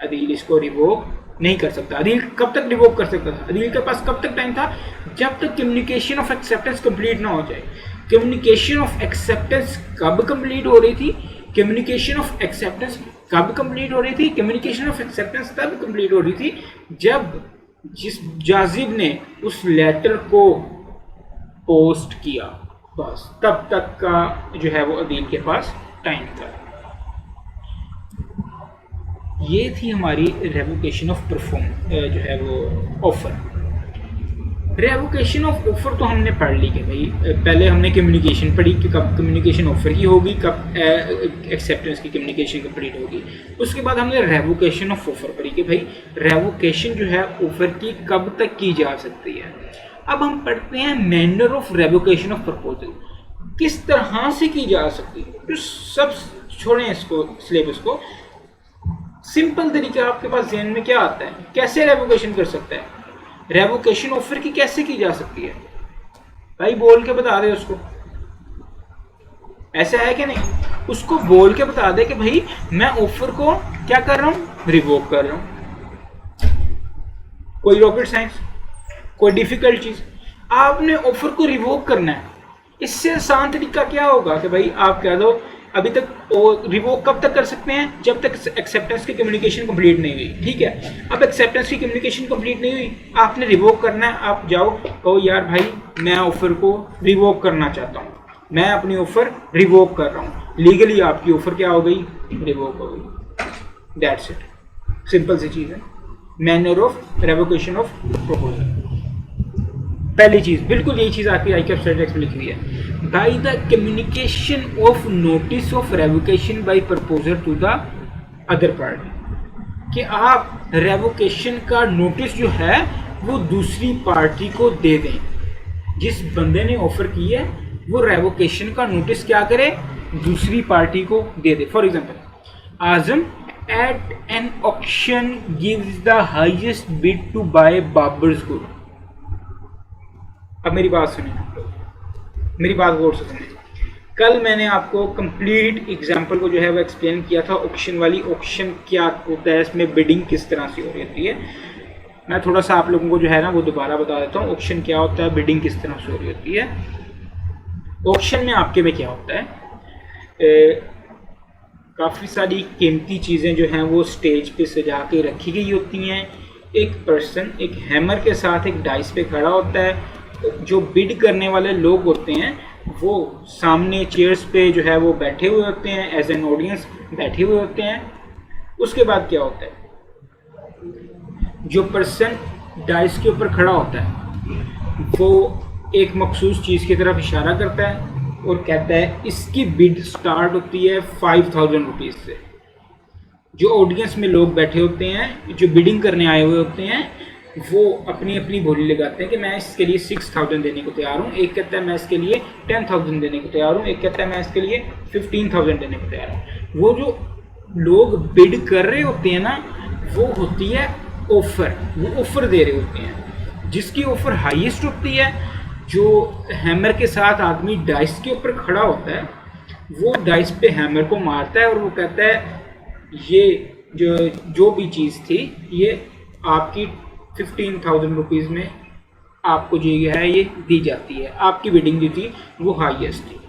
Speaker 1: अदील इसको रिवोक नहीं कर सकता। अदील कब तक रिवोक कर सकता था? अदील के पास कब तक टाइम था? जब तक कम्युनिकेशन ऑफ एक्सेप्टेंस कंप्लीट ना हो जाए। कम्युनिकेशन ऑफ एक्सेप्टेंस कब कंप्लीट हो रही थी? कम्युनिकेशन ऑफ एक्सेप्टेंस कब कंप्लीट हो रही थी? कम्युनिकेशन ऑफ एक्सेप्टेंस तब कंप्लीट हो रही थी जब जिस जाजिब ने उस लेटर को पोस्ट किया, बस तब तक का जो है वो अदील के पास टाइम था। ये थी हमारी रेवोकेशन ऑफ जो है वो ऑफर। रेवोकेशन ऑफ ऑफर तो हमने पढ़ ली कि भाई पहले हमने कम्युनिकेशन पढ़ी कि कब कम्युनिकेशन ऑफर की होगी, कब एक्सेप्टेंस की कम्युनिकेशन कंप्लीट होगी। उसके बाद हमने रेवोकेशन ऑफ ऑफर पढ़ी कि भाई रेवोकेशन जो है ऑफर की कब तक की जा सकती है। अब हम पढ़ते हैं manner of revocation of proposal, किस तरह से की जा सकती है। तो सब छोड़ें इसको, सिलेबस को, सिंपल तरीका आपके पास ज़हन में क्या आता है? कैसे रेवोकेशन कर सकता है? रेवोकेशन ऑफर की कैसे की जा सकती है? भाई बोल के बता दे उसको, ऐसा है कि नहीं? उसको बोल के बता दे कि भाई मैं ऑफर को क्या कर रहा हूं? रिवोक कर रहा हूं। कोई रॉकेट साइंस, कोई डिफिकल्ट चीज, आपने ऑफर को रिवोक करना है। इससे आसान तरीका क्या होगा कि भाई आप कह दो अभी तक रिवोक कब तक कर सकते हैं? जब तक एक्सेप्टेंस की कम्युनिकेशन कंप्लीट नहीं हुई, ठीक है। अब एक्सेप्टेंस की कम्युनिकेशन कंप्लीट नहीं हुई, आपने रिवोक करना है, आप जाओ कहो यार भाई मैं ऑफर को रिवोक करना चाहता हूँ, मैं अपनी ऑफर रिवोक कर रहा हूँ, लीगली आपकी ऑफर क्या हो गई? रिवोक हो गई। दैट्स इट, सिंपल सी चीज़ है। Manner of revocation of proposal, पहली चीज, बिल्कुल यही चीज आपकी आईकैप स्टेटस में लिखी हुई है। By the communication of notice of revocation by proposer to the other party, कि आप रेवोकेशन का नोटिस जो है वो दूसरी पार्टी को दे दें। जिस बंदे ने ऑफर की है वो रेवोकेशन का नोटिस क्या करे? दूसरी पार्टी को दे दे। For example, Azam at an auction gives the highest bid to buy Babar's good. अब मेरी बात सुनिए, मेरी बात गौर से सुनिए। कल मैंने आपको कंप्लीट एग्जाम्पल को जो है वो एक्सप्लेन किया था ऑक्शन वाली। ऑक्शन क्या होता है, इसमें बिडिंग किस तरह से हो रही होती है। मैं थोड़ा सा आप लोगों को जो है ना वो दोबारा बता देता हूँ, ऑक्शन क्या होता है, बिडिंग किस तरह से हो रही होती है। ऑक्शन में आपके में क्या होता है, काफ़ी सारी कीमती चीज़ें जो हैं वो स्टेज पे सजा के रखी गई होती हैं। एक पर्सन एक हैमर के साथ एक डाइस पे खड़ा होता है, जो बिड करने वाले लोग होते हैं वो सामने चेयर्स पे जो है वो बैठे हुए होते हैं, एज एन ऑडियंस बैठे हुए होते हैं। उसके बाद क्या होता है, जो पर्सन डाइस के ऊपर खड़ा होता है वो एक मखसूस चीज़ की तरफ इशारा करता है और कहता है इसकी बिड स्टार्ट होती है 5000 रुपीज़ से। जो ऑडियंस में लोग बैठे होते हैं, जो बिडिंग करने आए हुए होते हैं, वो अपनी अपनी बोली लगाते हैं कि मैं इसके लिए 6000 देने को तैयार हूँ। एक कहता है मैं इसके लिए 10,000 देने को तैयार हूँ, एक कहता है मैं इसके लिए 15,000 देने को तैयार हूँ। वो जो लोग बिड कर रहे होते हैं ना, वो होती है ऑफर, वो ऑफर दे रहे होते हैं। जिसकी ऑफर हाईएस्ट होती है, जो हैमर के साथ आदमी डाइस के ऊपर खड़ा होता है, वो डाइस पे हैमर को मारता है और वो कहता है ये जो भी चीज़ थी ये आपकी 15,000 रुपीज़ में आपको जो है ये दी जाती है। आपकी बिडिंग जो थी वो हाईएस्ट थी।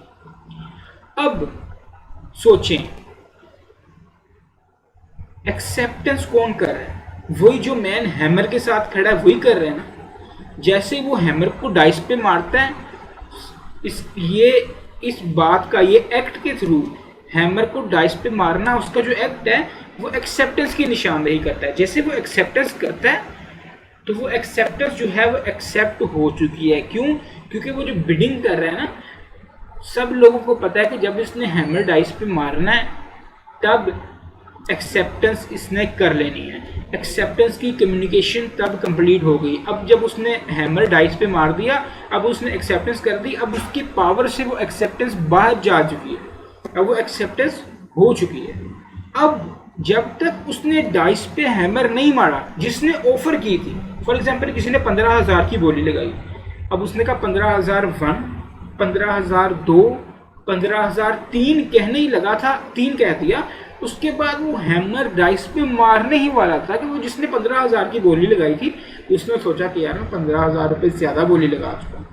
Speaker 1: अब सोचें, एक्सेप्टेंस कौन कर रहा है? वही जो मैन हैमर के साथ खड़ा है वही कर रहे हैं ना। जैसे वो हैमर को डाइस पे मारता है, इस बात का, ये एक्ट के थ्रू हैमर को डाइस पे मारना, उसका जो एक्ट है वो एक्सेप्टेंस की निशानदेही करता है। जैसे वो एक्सेप्टेंस करता है तो वो एक्सेप्टेंस जो है वो एक्सेप्ट हो चुकी है। क्यों? क्योंकि वो जो बिडिंग कर रहा है ना, सब लोगों को पता है कि जब इसने हैमर डाइस पे मारना है तब एक्सेप्टेंस इसने कर लेनी है। एक्सेप्टेंस की कम्युनिकेशन तब कंप्लीट हो गई। अब जब उसने हैमर डाइस पे मार दिया, अब उसने एक्सेप्टेंस कर दी, अब उसकी पावर से वो एक्सेप्टेंस बाहर जा चुकी है, अब वो एक्सेप्टेंस हो चुकी है। अब जब तक उसने डाइस पे हैमर नहीं मारा, जिसने ऑफर की थी, फॉर एग्जांपल किसी ने 15,000 की बोली लगाई, अब उसने कहा 15,001, 15,002, 15,003 कहने ही लगा था, 3 कह दिया। उसके बाद वो हैमर डाइस पे मारने ही वाला था कि वो जिसने 15,000 की बोली लगाई थी, उसने सोचा कि यार मैं 15,000 रुपये ज़्यादा बोली लगा चुका हूँ,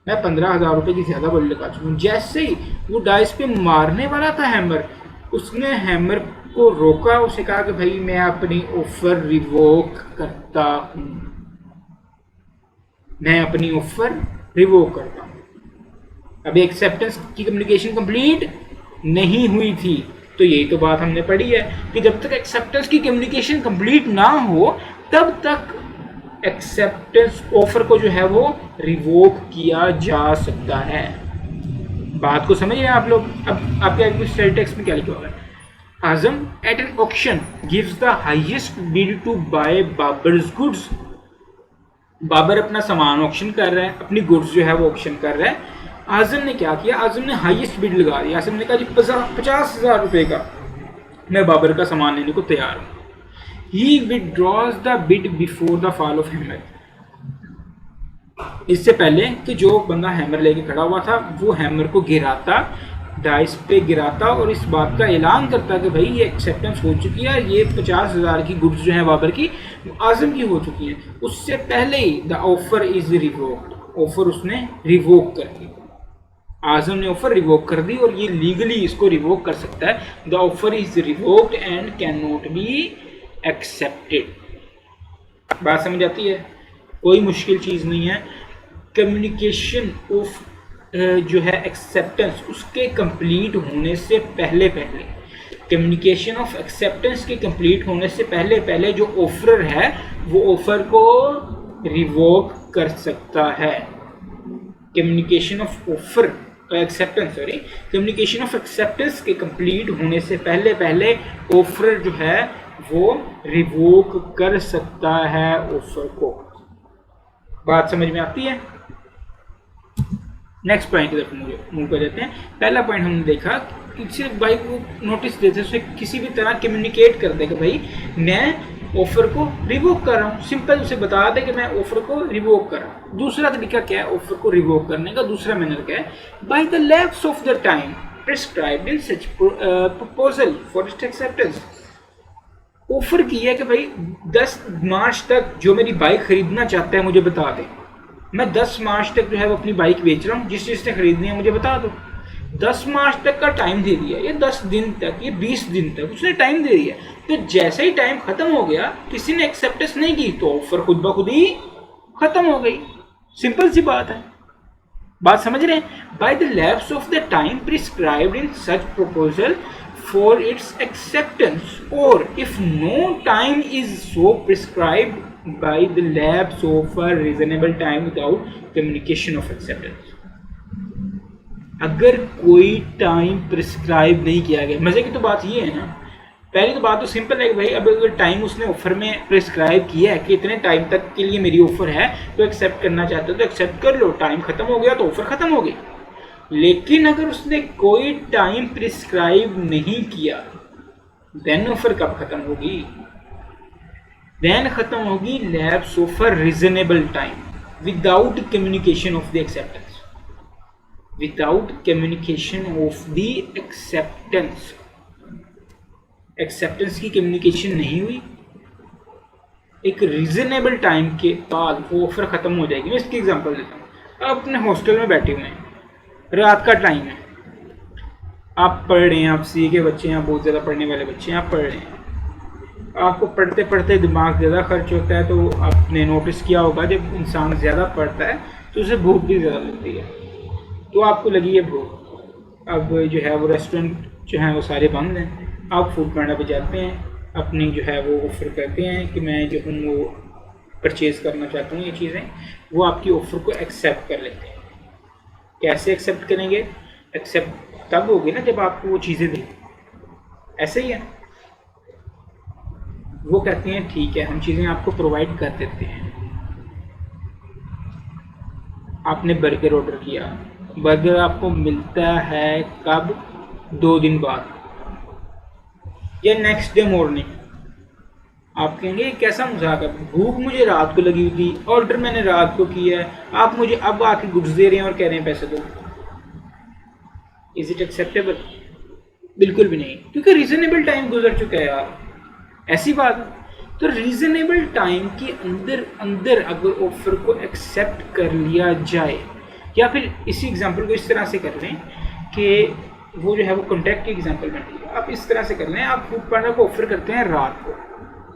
Speaker 1: मैं 15,000 रुपये की ज़्यादा बोली लगा चुका हूँ। जैसे ही वो डाइस पे मारने वाला था हैमर, उसने हैमर को रोका, उसे कहा कि भाई मैं अपनी ऑफर रिवोक करता हूँ, मैं अपनी ऑफर रिवोक करता हूँ। अभी एक्सेप्टेंस की कम्युनिकेशन कंप्लीट नहीं हुई थी। तो यही तो बात हमने पढ़ी है कि जब तक एक्सेप्टेंस की कम्युनिकेशन कंप्लीट ना हो तब तक एक्सेप्टेंस ऑफर को जो है वो रिवोक किया जा सकता है। बात को समझिए आप लोग। अब आपके स्टडी टेक्स्ट में क्या लिखा हुआ है? Azam at an auction gives the highest bid to buy Babar's goods. Babar अपना सामान ऑक्शन कर रहा है, अपनी गुड्स जो है वो ऑक्शन कर रहा है। आजम ने क्या किया? आजम ने हाईएस्ट बिड लगा दिया। आजम ने कहा जी 50,000 रुपये का मैं बाबर का सामान लेने को तैयार हूँ। He withdraws the bid before the fall of hammer. इससे पहले कि जो बंदा हैमर लेके खड़ा हुआ था वो हैमर को गिराता, डाइस पे गिराता और इस बात का ऐलान करता कि भाई ये एक्सेप्टेंस हो चुकी है, ये 50,000 की गुड्स जो है बाबर की आजम की हो चुकी है। उससे पहले ही the offer is revoked, offer उसने रिवोक कर दी। आजम ने ऑफर रिवोक कर दी और ये लीगली इसको रिवोक कर सकता है. The offer is revoked and can not be accepted. बात समझ आती है? कोई मुश्किल चीज़ नहीं है. कम्युनिकेशन ऑफ जो है एक्सेप्टेंस उसके कंप्लीट होने से पहले कम्युनिकेशन ऑफ एक्सेप्टेंस के कंप्लीट होने से पहले जो ऑफर है वो ऑफर को रिवोक कर सकता है. Communication of offer acceptance communication of acceptance के कंप्लीट होने से पहले ऑफर जो है वो रिवोक कर सकता है ऑफर को. बात समझ में आती है? नेक्स्ट पॉइंट की तरफ मूव कर देते हैं. पहला पॉइंट हमने देखा कि भाई वो नोटिस देते उसे किसी भी तरह कम्युनिकेट कर दे कि भाई मैं ऑफर को रिवोक कर रहा हूँ. सिंपल उसे बता दे कि मैं ऑफर को रिवोक कर रहा हूँ. दूसरा तरीका क्या है ऑफर को रिवोक करने का? दूसरा मैनर क्या है? By the lapse of the time prescribed in such proposal for its acceptance. Offer किया है कि भाई 10 मार्च तक जो मेरी बाइक खरीदना चाहता है मुझे बता दे. मैं 10 मार्च तक जो है वो अपनी बाइक बेच रहा हूँ. जिस चीज़ से खरीदनी है मुझे बता दो. 10 मार्च तक का टाइम दे दिया. ये 10 दिन तक, ये 20 दिन तक उसने टाइम दे दिया. तो जैसे ही टाइम खत्म हो गया, किसी ने एक्सेप्टेंस नहीं की तो ऑफर खुद ब खुद ही खत्म हो गई. सिंपल सी बात है. बात समझ रहे हैं? By the lapse of the time prescribed in such proposal for its acceptance और if no time is so prescribed by the lapse of a reasonable time without communication of acceptance. अगर कोई time prescribe नहीं किया गया, मजे की तो बात ये है ना. पहली तो बात तो सिंपल है कि भाई अब अगर टाइम उसने ऑफर में प्रिस्क्राइब किया है कि इतने टाइम तक के लिए मेरी ऑफर है तो एक्सेप्ट करना चाहते हो तो एक्सेप्ट कर लो. टाइम खत्म हो गया तो ऑफर खत्म हो गई. लेकिन अगर उसने कोई टाइम प्रिस्क्राइब नहीं किया देन ऑफर कब खत्म होगी? देन खत्म होगी lapse of a reasonable time without communication of the acceptance. Without communication of the acceptance. Acceptance की कम्युनिकेशन नहीं हुई, एक रीजनेबल टाइम के बाद वो ऑफर खत्म हो जाएगी. मैं इसकी एग्जांपल देता हूँ. आप अपने हॉस्टल में बैठे हुए हैं, रात का टाइम है, आप पढ़ रहे हैं, आप सी के बच्चे हैं, आप बहुत ज़्यादा पढ़ने वाले बच्चे हैं, आप पढ़ रहे हैं. आपको पढ़ते पढ़ते दिमाग ज़्यादा खर्च होता है. तो आपने नोटिस किया होगा जब इंसान ज़्यादा पढ़ता है तो उसे भूख भी ज़्यादा लगती है. तो आपको लगी है भूख. अब जो है वो रेस्टोरेंट जो है वो सारे बंद हैं. आप फूड पांडा पे जाते हैं, अपनी जो है वो ऑफ़र करते हैं कि मैं जो हूँ वो परचेज़ करना चाहता हूँ ये चीज़ें. वो आपकी ऑफ़र को एक्सेप्ट कर लेते हैं. कैसे एक्सेप्ट करेंगे? एक्सेप्ट तब होगी ना जब आपको वो चीज़ें दें. ऐसे ही है. वो कहते हैं ठीक है हम चीज़ें आपको प्रोवाइड कर देते हैं. आपने बर्गर ऑर्डर किया, बर्गर आपको मिलता है कब? 2 दिन बाद या नेक्स्ट डे मॉर्निंग. आप कहेंगे कैसा मजाक है, भूख मुझे रात को लगी हुई थी, ऑर्डर मैंने रात को किया है, आप मुझे अब आके गुड्स दे रहे हैं और कह रहे हैं पैसे दो. Is it acceptable? बिल्कुल भी नहीं, क्योंकि रीजनेबल टाइम गुजर चुका है यार. ऐसी बात. तो रीजनेबल टाइम के अंदर अगर ऑफर को एक्सेप्ट कर लिया जाए, या फिर इसी एग्जांपल को इस तरह से कर लें कि वो जो है वो कॉन्टैक्ट की एग्जांपल बन रही है. आप इस तरह से कर लें, आप फूड पांडा को ऑफर करते हैं रात को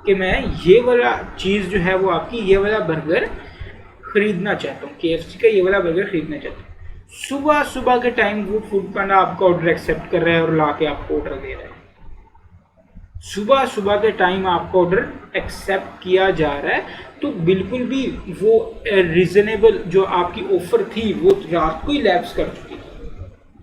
Speaker 1: कि मैं ये वाला चीज़ जो है वो आपकी ये वाला बर्गर ख़रीदना चाहता हूँ, KFC का ये वाला बर्गर ख़रीदना चाहता हूँ. सुबह के टाइम वो फूड पांडा आपका ऑर्डर एक्सेप्ट कर रहा है और ला के आपको ऑर्डर दे रहा है. सुबह के टाइम आपका ऑर्डर एक्सेप्ट किया जा रहा है तो बिल्कुल भी वो रीज़नेबल जो आपकी ऑफ़र थी वो रात को ही लैप्स कर चुकी थी.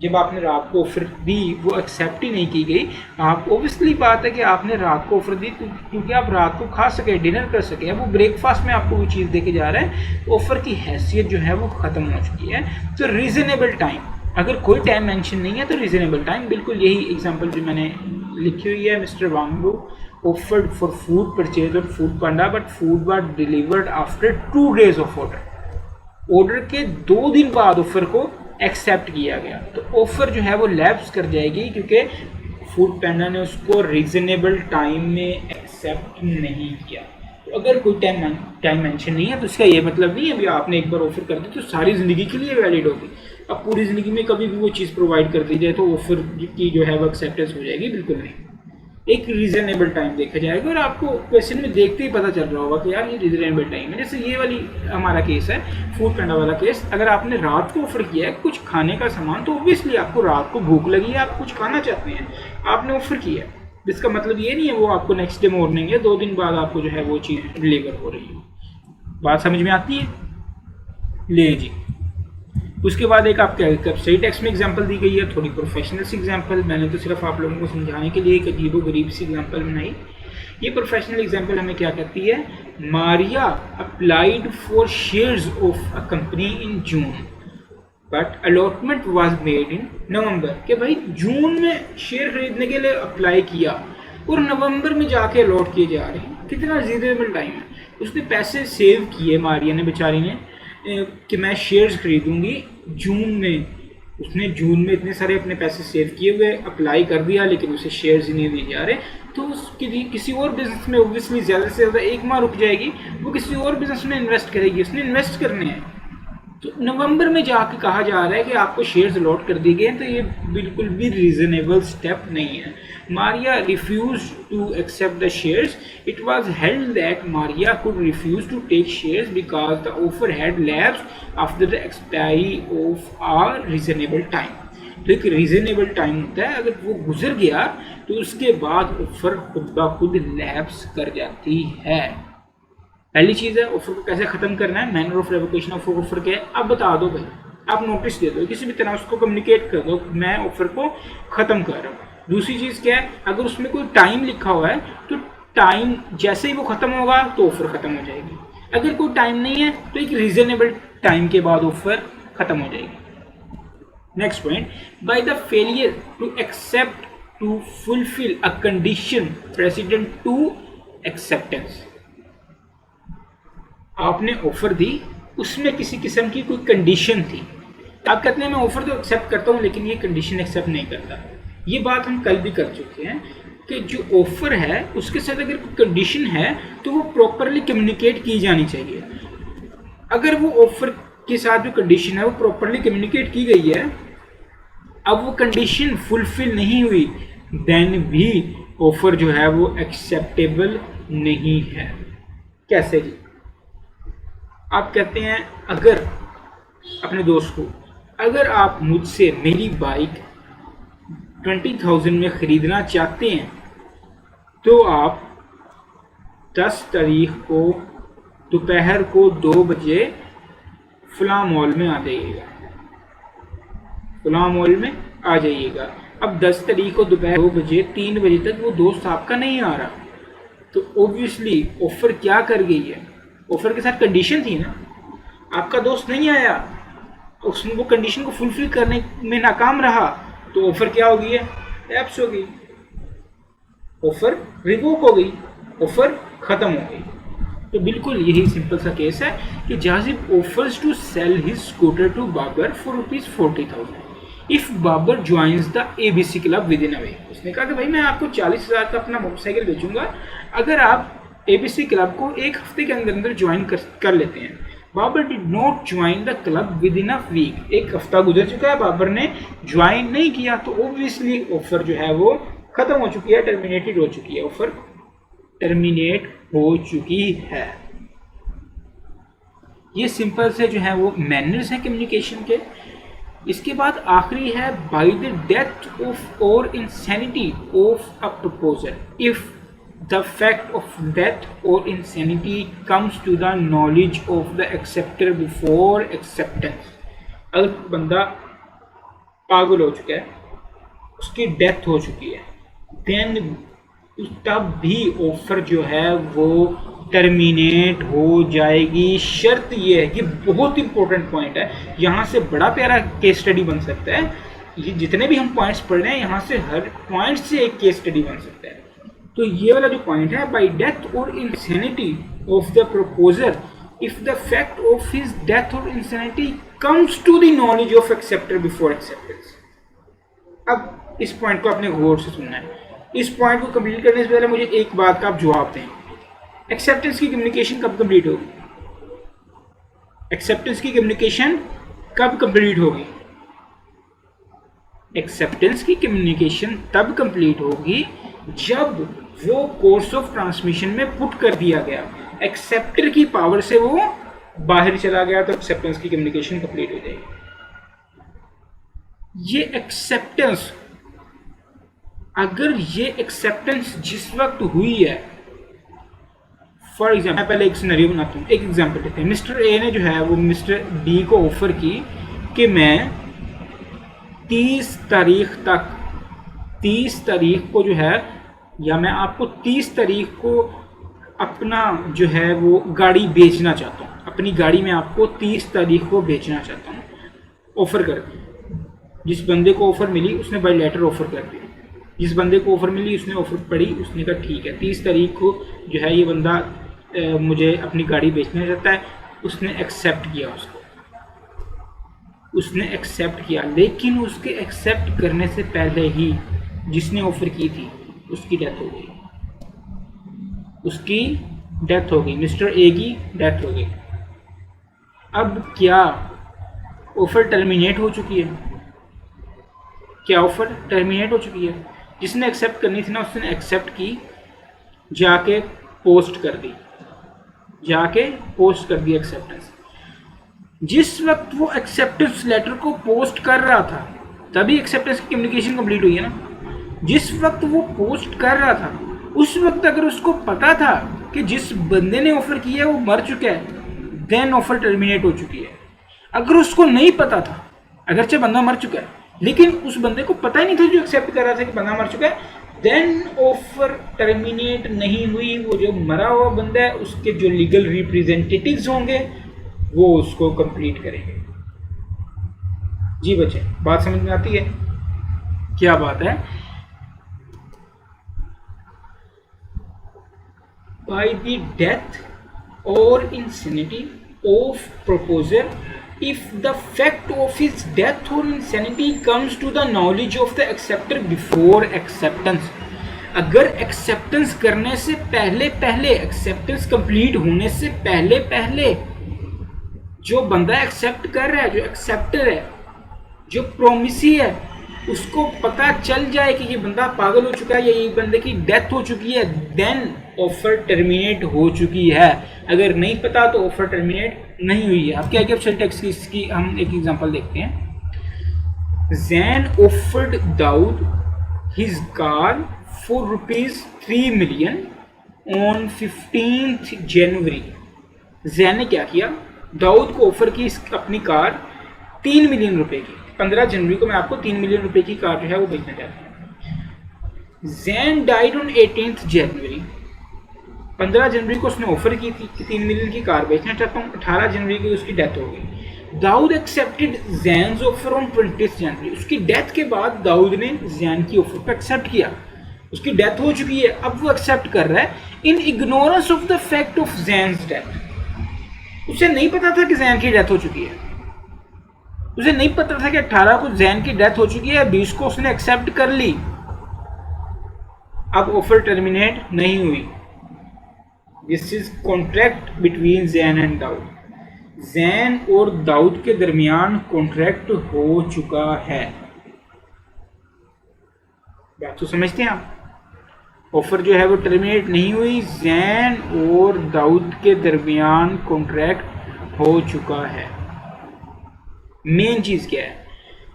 Speaker 1: जब आपने रात को ऑफ़र दी वो एक्सेप्ट ही नहीं की गई. आप ऑब्वियसली बात है कि आपने रात को ऑफ़र दी क्योंकि आप रात को खा सके, डिनर कर सके. वो ब्रेकफास्ट में आपको वो चीज़ दे के जा रहा है, ऑफ़र की हैसियत जो है वो ख़त्म हो चुकी है. तो रीज़नेबल टाइम, अगर कोई टाइम मेंशन नहीं है तो रीज़नेबल टाइम बिल्कुल यही एग्जांपल जो मैंने लिखी हुई है. Mister Wangoo offered for food purchase of food panda but food was delivered after 2 days of order. Order के 2 दिन बाद ऑफर को एक्सेप्ट किया गया तो ऑफर जो है वो लैप्स कर जाएगी क्योंकि फूड पांडा ने उसको रीजनेबल टाइम में एक्सेप्ट नहीं किया. तो अगर कोई टाइम मेंशन नहीं है तो इसका ये मतलब नहीं है अभी आपने एक बार ऑफर कर दी तो सारी ज़िंदगी के लिए वैलिड होगी। अब पूरी ज़िंदगी में कभी भी वो चीज़ प्रोवाइड कर दी जाए तो ऑफर की जो है वो एक्सेप्टेंस हो जाएगी, बिल्कुल नहीं। एक रीजनेबल टाइम देखा जाएगा और आपको क्वेश्चन में देखते ही पता चल रहा होगा कि यार ये रीजनेबल टाइम है। जैसे ये वाली हमारा केस है, फूड पैंडा वाला केस, अगर आपने रात को ऑफर किया है कुछ खाने का सामान तो ऑब्वियसली आपको रात को भूख लगी है, आप कुछ खाना चाहते हैं, आपने ऑफर किया है, जिसका मतलब ये नहीं है वो आपको नेक्स्ट डे मॉर्निंग या 2 दिन बाद आपको जो है वो चीज़ डिलीवर हो रही है। बात समझ में आती है? ले जी। उसके बाद एक आपके सही टेक्स्ट में एग्जांपल दी गई है, थोड़ी प्रोफेशनल सी एग्जांपल, मैंने तो सिर्फ आप लोगों को समझाने के लिए एक अजीबो गरीब सी एग्जांपल बनाई। ये प्रोफेशनल एग्जांपल हमें क्या कहती है? Maria applied for shares of a company in June but allotment was made in November. कि भाई जून में शेयर खरीदने के लिए अप्लाई किया और नवंबर में जाके अलॉट किए जा रहे हैं। कितना रीजनेबल टाइम है। उसने पैसे सेव किए मारिया ने, बेचारी ने, कि मैं शेयर्स खरीदूंगी जून में। उसने जून में इतने सारे अपने पैसे सेव किए हुए अप्लाई कर दिया, लेकिन उसे शेयर्स ही नहीं दिए जा रहे। तो उसकी किसी और बिजनेस में ओब्वियसली ज़्यादा से ज़्यादा एक माह रुक जाएगी, वो किसी और बिजनेस में इन्वेस्ट करेगी। उसने इन्वेस्ट करने हैं तो नवंबर में जाके कहा जा रहा है कि आपको शेयर्स अलॉट कर दिए गए, तो ये बिल्कुल भी रीजनेबल स्टेप नहीं है। Maria refuse to accept the shares. It was held that Maria could refuse to take shares because the offer had lapsed after the expiry of a reasonable time. तो एक रीजनेबल टाइम होता है, अगर वो गुजर गया तो उसके बाद ऑफर खुद ब खुद लैप्स कर जाती है। पहली चीज़ है ऑफर को कैसे ख़त्म करना है, manner of revocation of offer क्या है, अब बता दो भाई, आप नोटिस दे दो, किसी भी तरह उसको कम्युनिकेट कर दो मैं ऑफर को ख़त्म कर रहा हूँ। दूसरी चीज़ क्या है, अगर उसमें कोई टाइम लिखा हुआ है तो टाइम जैसे ही वो ख़त्म होगा तो ऑफर ख़त्म हो जाएगी। अगर कोई टाइम नहीं है तो एक रीजनेबल टाइम के बाद ऑफर ख़त्म हो जाएगी। Next point, by the failure to accept to fulfil a condition precedent to acceptance. आपने ऑफर दी, उसमें किसी किस्म की कोई कंडीशन थी, आप कहते हैं मैं ऑफर तो एक्सेप्ट करता हूँ लेकिन ये कंडीशन एक्सेप्ट नहीं करता। ये बात हम कल भी कर चुके हैं कि जो ऑफर है उसके साथ अगर कोई कंडीशन है तो वो प्रॉपरली कम्युनिकेट की जानी चाहिए। अगर वो ऑफर के साथ जो कंडीशन है वो प्रॉपरली कम्युनिकेट की गई है, अब वो कंडीशन फुलफिल नहीं हुई, देन भी ऑफर जो है वो एक्सेप्टेबल नहीं है। कैसे जी? आप कहते हैं अगर अपने दोस्त को, अगर आप मुझसे मेरी बाइक 20,000 में ख़रीदना चाहते हैं तो आप 10 तारीख को दोपहर को 2 बजे फलां मॉल में आ जाइएगा, फलां मॉल में आ जाइएगा। अब 10 तारीख को दोपहर 2 बजे 3 बजे तक वो दोस्त आपका नहीं आ रहा, तो ऑब्वियसली ऑफर क्या कर गई है? ऑफर के साथ कंडीशन थी ना, आपका दोस्त नहीं आया, उसने वो कंडीशन को फुलफिल करने में नाकाम रहा, तो ऑफर क्या हो गई है? लैप्स हो गई, ऑफर रिवोक हो गई, ऑफर खत्म हो गई। तो बिल्कुल यही सिंपल सा केस है कि Jazib offers to sell his scooter to Babar for ₹40,000 if Babar joins the ABC club within a week. उसने कहा कि भाई मैं आपको 40,000 का अपना मोटरसाइकिल बेचूंगा अगर आप ABC क्लब को एक हफ्ते के अंदर अंदर ज्वाइन कर लेते हैं। Babar did not join the club within a week. एक हफ्ता गुजर चुका है, बाबर ने ज्वाइन नहीं किया, तो ऑब्वियसली ऑफर जो है वो खत्म हो चुकी है, टर्मिनेटेड हो चुकी है, ऑफर टर्मिनेट हो चुकी है। ये सिंपल से जो है वो मैनर्स हैं कम्युनिकेशन के। इसके बाद आखिरी है बाय द डेथ ऑफ और insanity of a proposal if the fact of death or insanity comes to the knowledge of the acceptor before acceptance। अगर बंदा पागल हो चुका है, उसकी डेथ हो चुकी है, देन तब भी ऑफर जो है वो टर्मिनेट हो जाएगी। शर्त ये है कि बहुत इंपॉर्टेंट पॉइंट है, यहाँ से बड़ा प्यारा केस स्टडी बन सकता है। ये जितने भी हम पॉइंट्स पढ़ रहे हैं यहाँ से हर पॉइंट से एक केस स्टडी बन सकता है। तो ये वाला जो पॉइंट है, बाय डेथ और insanity of the proposer if the fact of his death और insanity comes to the knowledge of acceptor before acceptance. अब इस पॉइंट को आपने गौर से सुनना है। इस पॉइंट को कंप्लीट करने से पहले मुझे एक बात का आप जवाब दें। एक्सेप्टेंस की कम्युनिकेशन कब कंप्लीट होगी? एक्सेप्टेंस की कम्युनिकेशन कब कंप्लीट होगी? एक्सेप्टेंस की कम्युनिकेशन तब कंप्लीट होगी जब वो कोर्स ऑफ ट्रांसमिशन में पुट कर दिया गया, एक्सेप्टर की पावर से वो बाहर चला गया, तो एक्सेप्टेंस की कम्युनिकेशन कंप्लीट हो जाएगी। ये एक्सेप्टेंस, अगर ये एक्सेप्टेंस जिस वक्त हुई है, फॉर एग्जाम्पल मैं पहले एक सिनेरियो बनाता हूँ, एक एग्जाम्पल लेते हैं। मिस्टर ए ने जो है वो मिस्टर डी को ऑफर की कि मैं 30 तारीख को जो है, या मैं आपको 30 तारीख को अपना जो है वो गाड़ी बेचना चाहता हूँ, अपनी गाड़ी में आपको 30 तारीख को बेचना चाहता हूँ, ऑफर कर दी। जिस बंदे को ऑफर मिली उसने बाय लेटर ऑफर कर दिया, जिस बंदे को ऑफर मिली उसने ऑफर पढ़ी, उसने कहा ठीक है 30 तारीख को जो है ये बंदा मुझे अपनी गाड़ी बेचना चाहता है, उसने एक्सेप्ट किया, उसने एक्सेप्ट किया। लेकिन उसके एक्सेप्ट करने से पहले ही जिसने ऑफर की थी उसकी डेथ हो गई, उसकी डेथ हो गई, मिस्टर ए की डेथ हो गई। अब क्या ऑफर टर्मिनेट हो चुकी है? क्या ऑफर टर्मिनेट हो चुकी है? जिसने एक्सेप्ट करनी थी ना उसने एक्सेप्ट की, जाके पोस्ट कर दी, एक्सेप्टेंस। जिस वक्त वो एक्सेप्टेंस लेटर को पोस्ट कर रहा था तभी एक्सेप्टेंस की कम्युनिकेशन कंप्लीट हुई है ना। जिस वक्त वो पोस्ट कर रहा था उस वक्त अगर उसको पता था कि जिस बंदे ने ऑफर किया है वो मर चुका है, देन ऑफर टर्मिनेट हो चुकी है। अगर उसको नहीं पता था, अगरचे बंदा मर चुका है लेकिन उस बंदे को पता ही नहीं था जो एक्सेप्ट कर रहा था कि बंदा मर चुका है, देन ऑफर टर्मिनेट नहीं हुई। वो जो मरा हुआ बंदा है उसके जो लीगल रिप्रेजेंटेटिव्स होंगे वो उसको कंप्लीट करेंगे। जी बच्चे, बात समझ में आती है? क्या बात है? बाय द डेथ और insanity of proposer, if the fact of his death or insanity comes to the knowledge of the acceptor before acceptance, अगर एक्सेप्टेंस करने से पहले एक्सेप्टेंस कंप्लीट होने से पहले जो बंदा एक्सेप्ट कर रहा है, जो एक्सेप्टर है, जो प्रोमिसी है, उसको पता चल जाए कि ये बंदा पागल हो चुका है या ये बंदे की डेथ हो चुकी है, देन ऑफर टर्मिनेट हो चुकी है। अगर नहीं पता तो ऑफर टर्मिनेट नहीं हुई है। अब क्या क्या टेक्स्ट की इसकी हम एक एग्जांपल देखते हैं। Jain offered Dawood his car for ₹3 million on 15th January. Jain ने क्या किया? दाऊद को ऑफर की अपनी कार 3 मिलियन रुपए की। 15 जनवरी को मैं आपको 3 मिलियन रुपए की कार जो है वो बेचना चाहता हूँ। जैन डाइड ऑन 18th जनवरी। 15 जनवरी को उसने ऑफर की थी कि 3 मिलियन की कार बेचना चाहता हूँ। 18 जनवरी को उसकी डेथ हो गई। Dawood accepted Jain's offer on 20th January. उसकी डेथ के बाद दाऊद ने जैन की ऑफर को एक्सेप्ट किया। उसकी डेथ हो चुकी है, अब वो एक्सेप्ट कर रहा है इन ignorance of the fact of Jains death. उसे नहीं पता था कि जैन की डेथ हो चुकी है। उसे नहीं पता था कि 18 को जैन की डेथ हो चुकी है, 20 को उसने एक्सेप्ट कर ली। अब ऑफर टर्मिनेट नहीं हुई। This is contract between Jain and Dawood. Jain और दाऊद के दरमियान कॉन्ट्रैक्ट हो चुका है। बात तो समझते हैं आप? ऑफर जो है वो टर्मिनेट नहीं हुई, जैन और दाऊद के दरमियान कॉन्ट्रैक्ट हो चुका है। मेन चीज क्या है?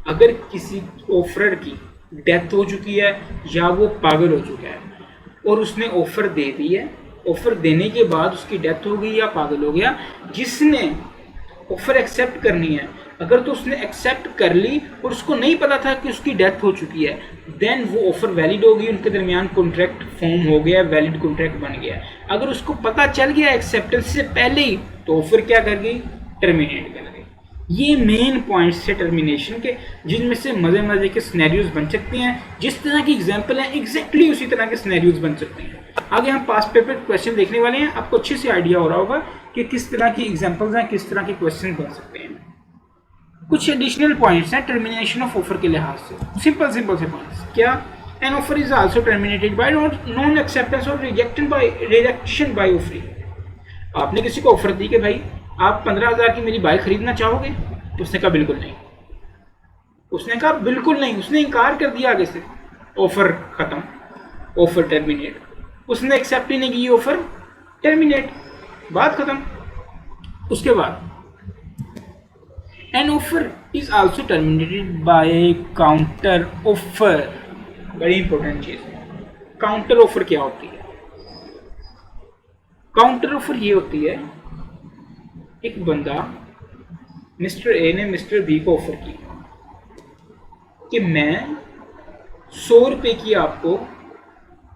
Speaker 1: अगर किसी ऑफरर की डेथ हो चुकी है या वो पागल हो चुका है और उसने ऑफर दे दी है, ऑफर देने के बाद उसकी डेथ हो गई या पागल हो गया, जिसने ऑफर एक्सेप्ट करनी है अगर तो उसने एक्सेप्ट कर ली और उसको नहीं पता था कि उसकी डेथ हो चुकी है, देन वो ऑफर वैलिड होगी, उनके दरमियान कॉन्ट्रैक्ट फॉर्म हो गया, वैलिड कॉन्ट्रैक्ट बन गया। अगर उसको पता चल गया एक्सेप्टेंस से पहले ही तो ऑफर क्या कर गई? टर्मिनेट कर गई। ये मेन पॉइंट्स है टर्मिनेशन के, जिनमें से मजे मजे के सिनेरियोज बन सकते हैं। जिस तरह की एग्जाम्पल है एग्जैक्टली उसी तरह के सिनेरियोज बन सकते हैं। आगे हम पास्ट पेपर क्वेश्चन देखने वाले हैं। आपको अच्छे से आइडिया हो रहा होगा कि किस तरह की एग्जाम्पल्स हैं, किस तरह के क्वेश्चन बन सकते हैं। कुछ एडिशनल पॉइंट्स हैं टर्मिनेशन ऑफ ऑफर के लिहाज से, सिंपल से पॉइंट्स। क्या? An offer is also terminated by non acceptance or rejection by offer. आपने किसी को ऑफर दी कि भाई आप 15,000 की मेरी बाइक खरीदना चाहोगे, उसने कहा बिल्कुल नहीं, उसने कहा बिल्कुल नहीं, उसने इनकार कर दिया आगे से, ऑफर खत्म, ऑफर टर्मिनेट, उसने एक्सेप्ट ही नहीं की, ऑफर टर्मिनेट, बात खत्म। उसके बाद an offer is also terminated bye counter offer. बड़ी इंपॉर्टेंट चीज है, काउंटर ऑफर क्या होती है? काउंटर ऑफर ये होती है, एक बंदा मिस्टर ए ने मिस्टर बी को ऑफर की कि मैं 100 रुपये की आपको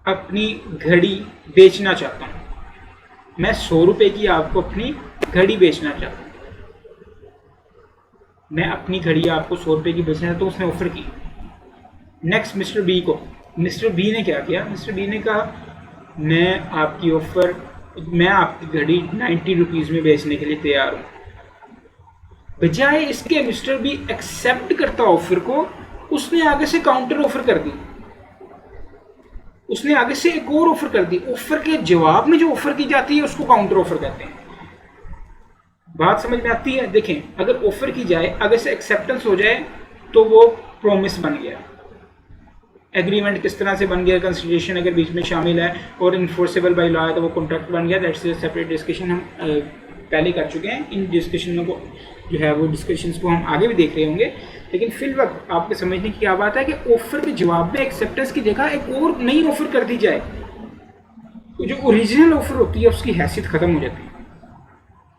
Speaker 1: अपनी घड़ी बेचना चाहता हूँ, मैं 100 रुपये की आपको अपनी घड़ी बेचना चाहता हूँ, मैं अपनी घड़ी आपको 100 रुपये की बेचना चाहता हूँ, उसने ऑफर की। नेक्स्ट मिस्टर बी को, मिस्टर बी ने क्या किया? मिस्टर बी ने कहा मैं आपकी ऑफर, मैं आपकी घड़ी 90 रुपीज़ में बेचने के लिए तैयार हूँ। बजाय इसके मिस्टर बी एक्सेप्ट करता ऑफर को, उसने आगे से काउंटर ऑफर कर दी, उसने आगे से एक और ऑफर कर दी। ऑफर के जवाब में जो ऑफर की जाती है उसको काउंटर ऑफर कहते हैं। बात समझ में आती है? देखें, अगर ऑफर की जाए, आगे से एक्सेप्टेंस हो जाए तो वो प्रॉमिस बन गया। एग्रीमेंट किस तरह से बन गया? कंसिडरेशन अगर बीच में शामिल है और इन्फोर्सेबल बाय लॉ है तो वो कॉन्ट्रैक्ट बन गया। दैट्स अ सेपरेट डिस्कशन, हम पहले कर चुके हैं। इन डिस्कशन को जो है वो डिस्कशंस को हम आगे भी देख रहे होंगे, लेकिन फिल वक्त आपके समझने की क्या बात है कि ऑफर के जवाब में एक्सेप्टेंस की जगह एक और नई ऑफर कर दी जाए, तो जो ओरिजिनल ऑफर होती है उसकी हैसियत खत्म हो जाती है।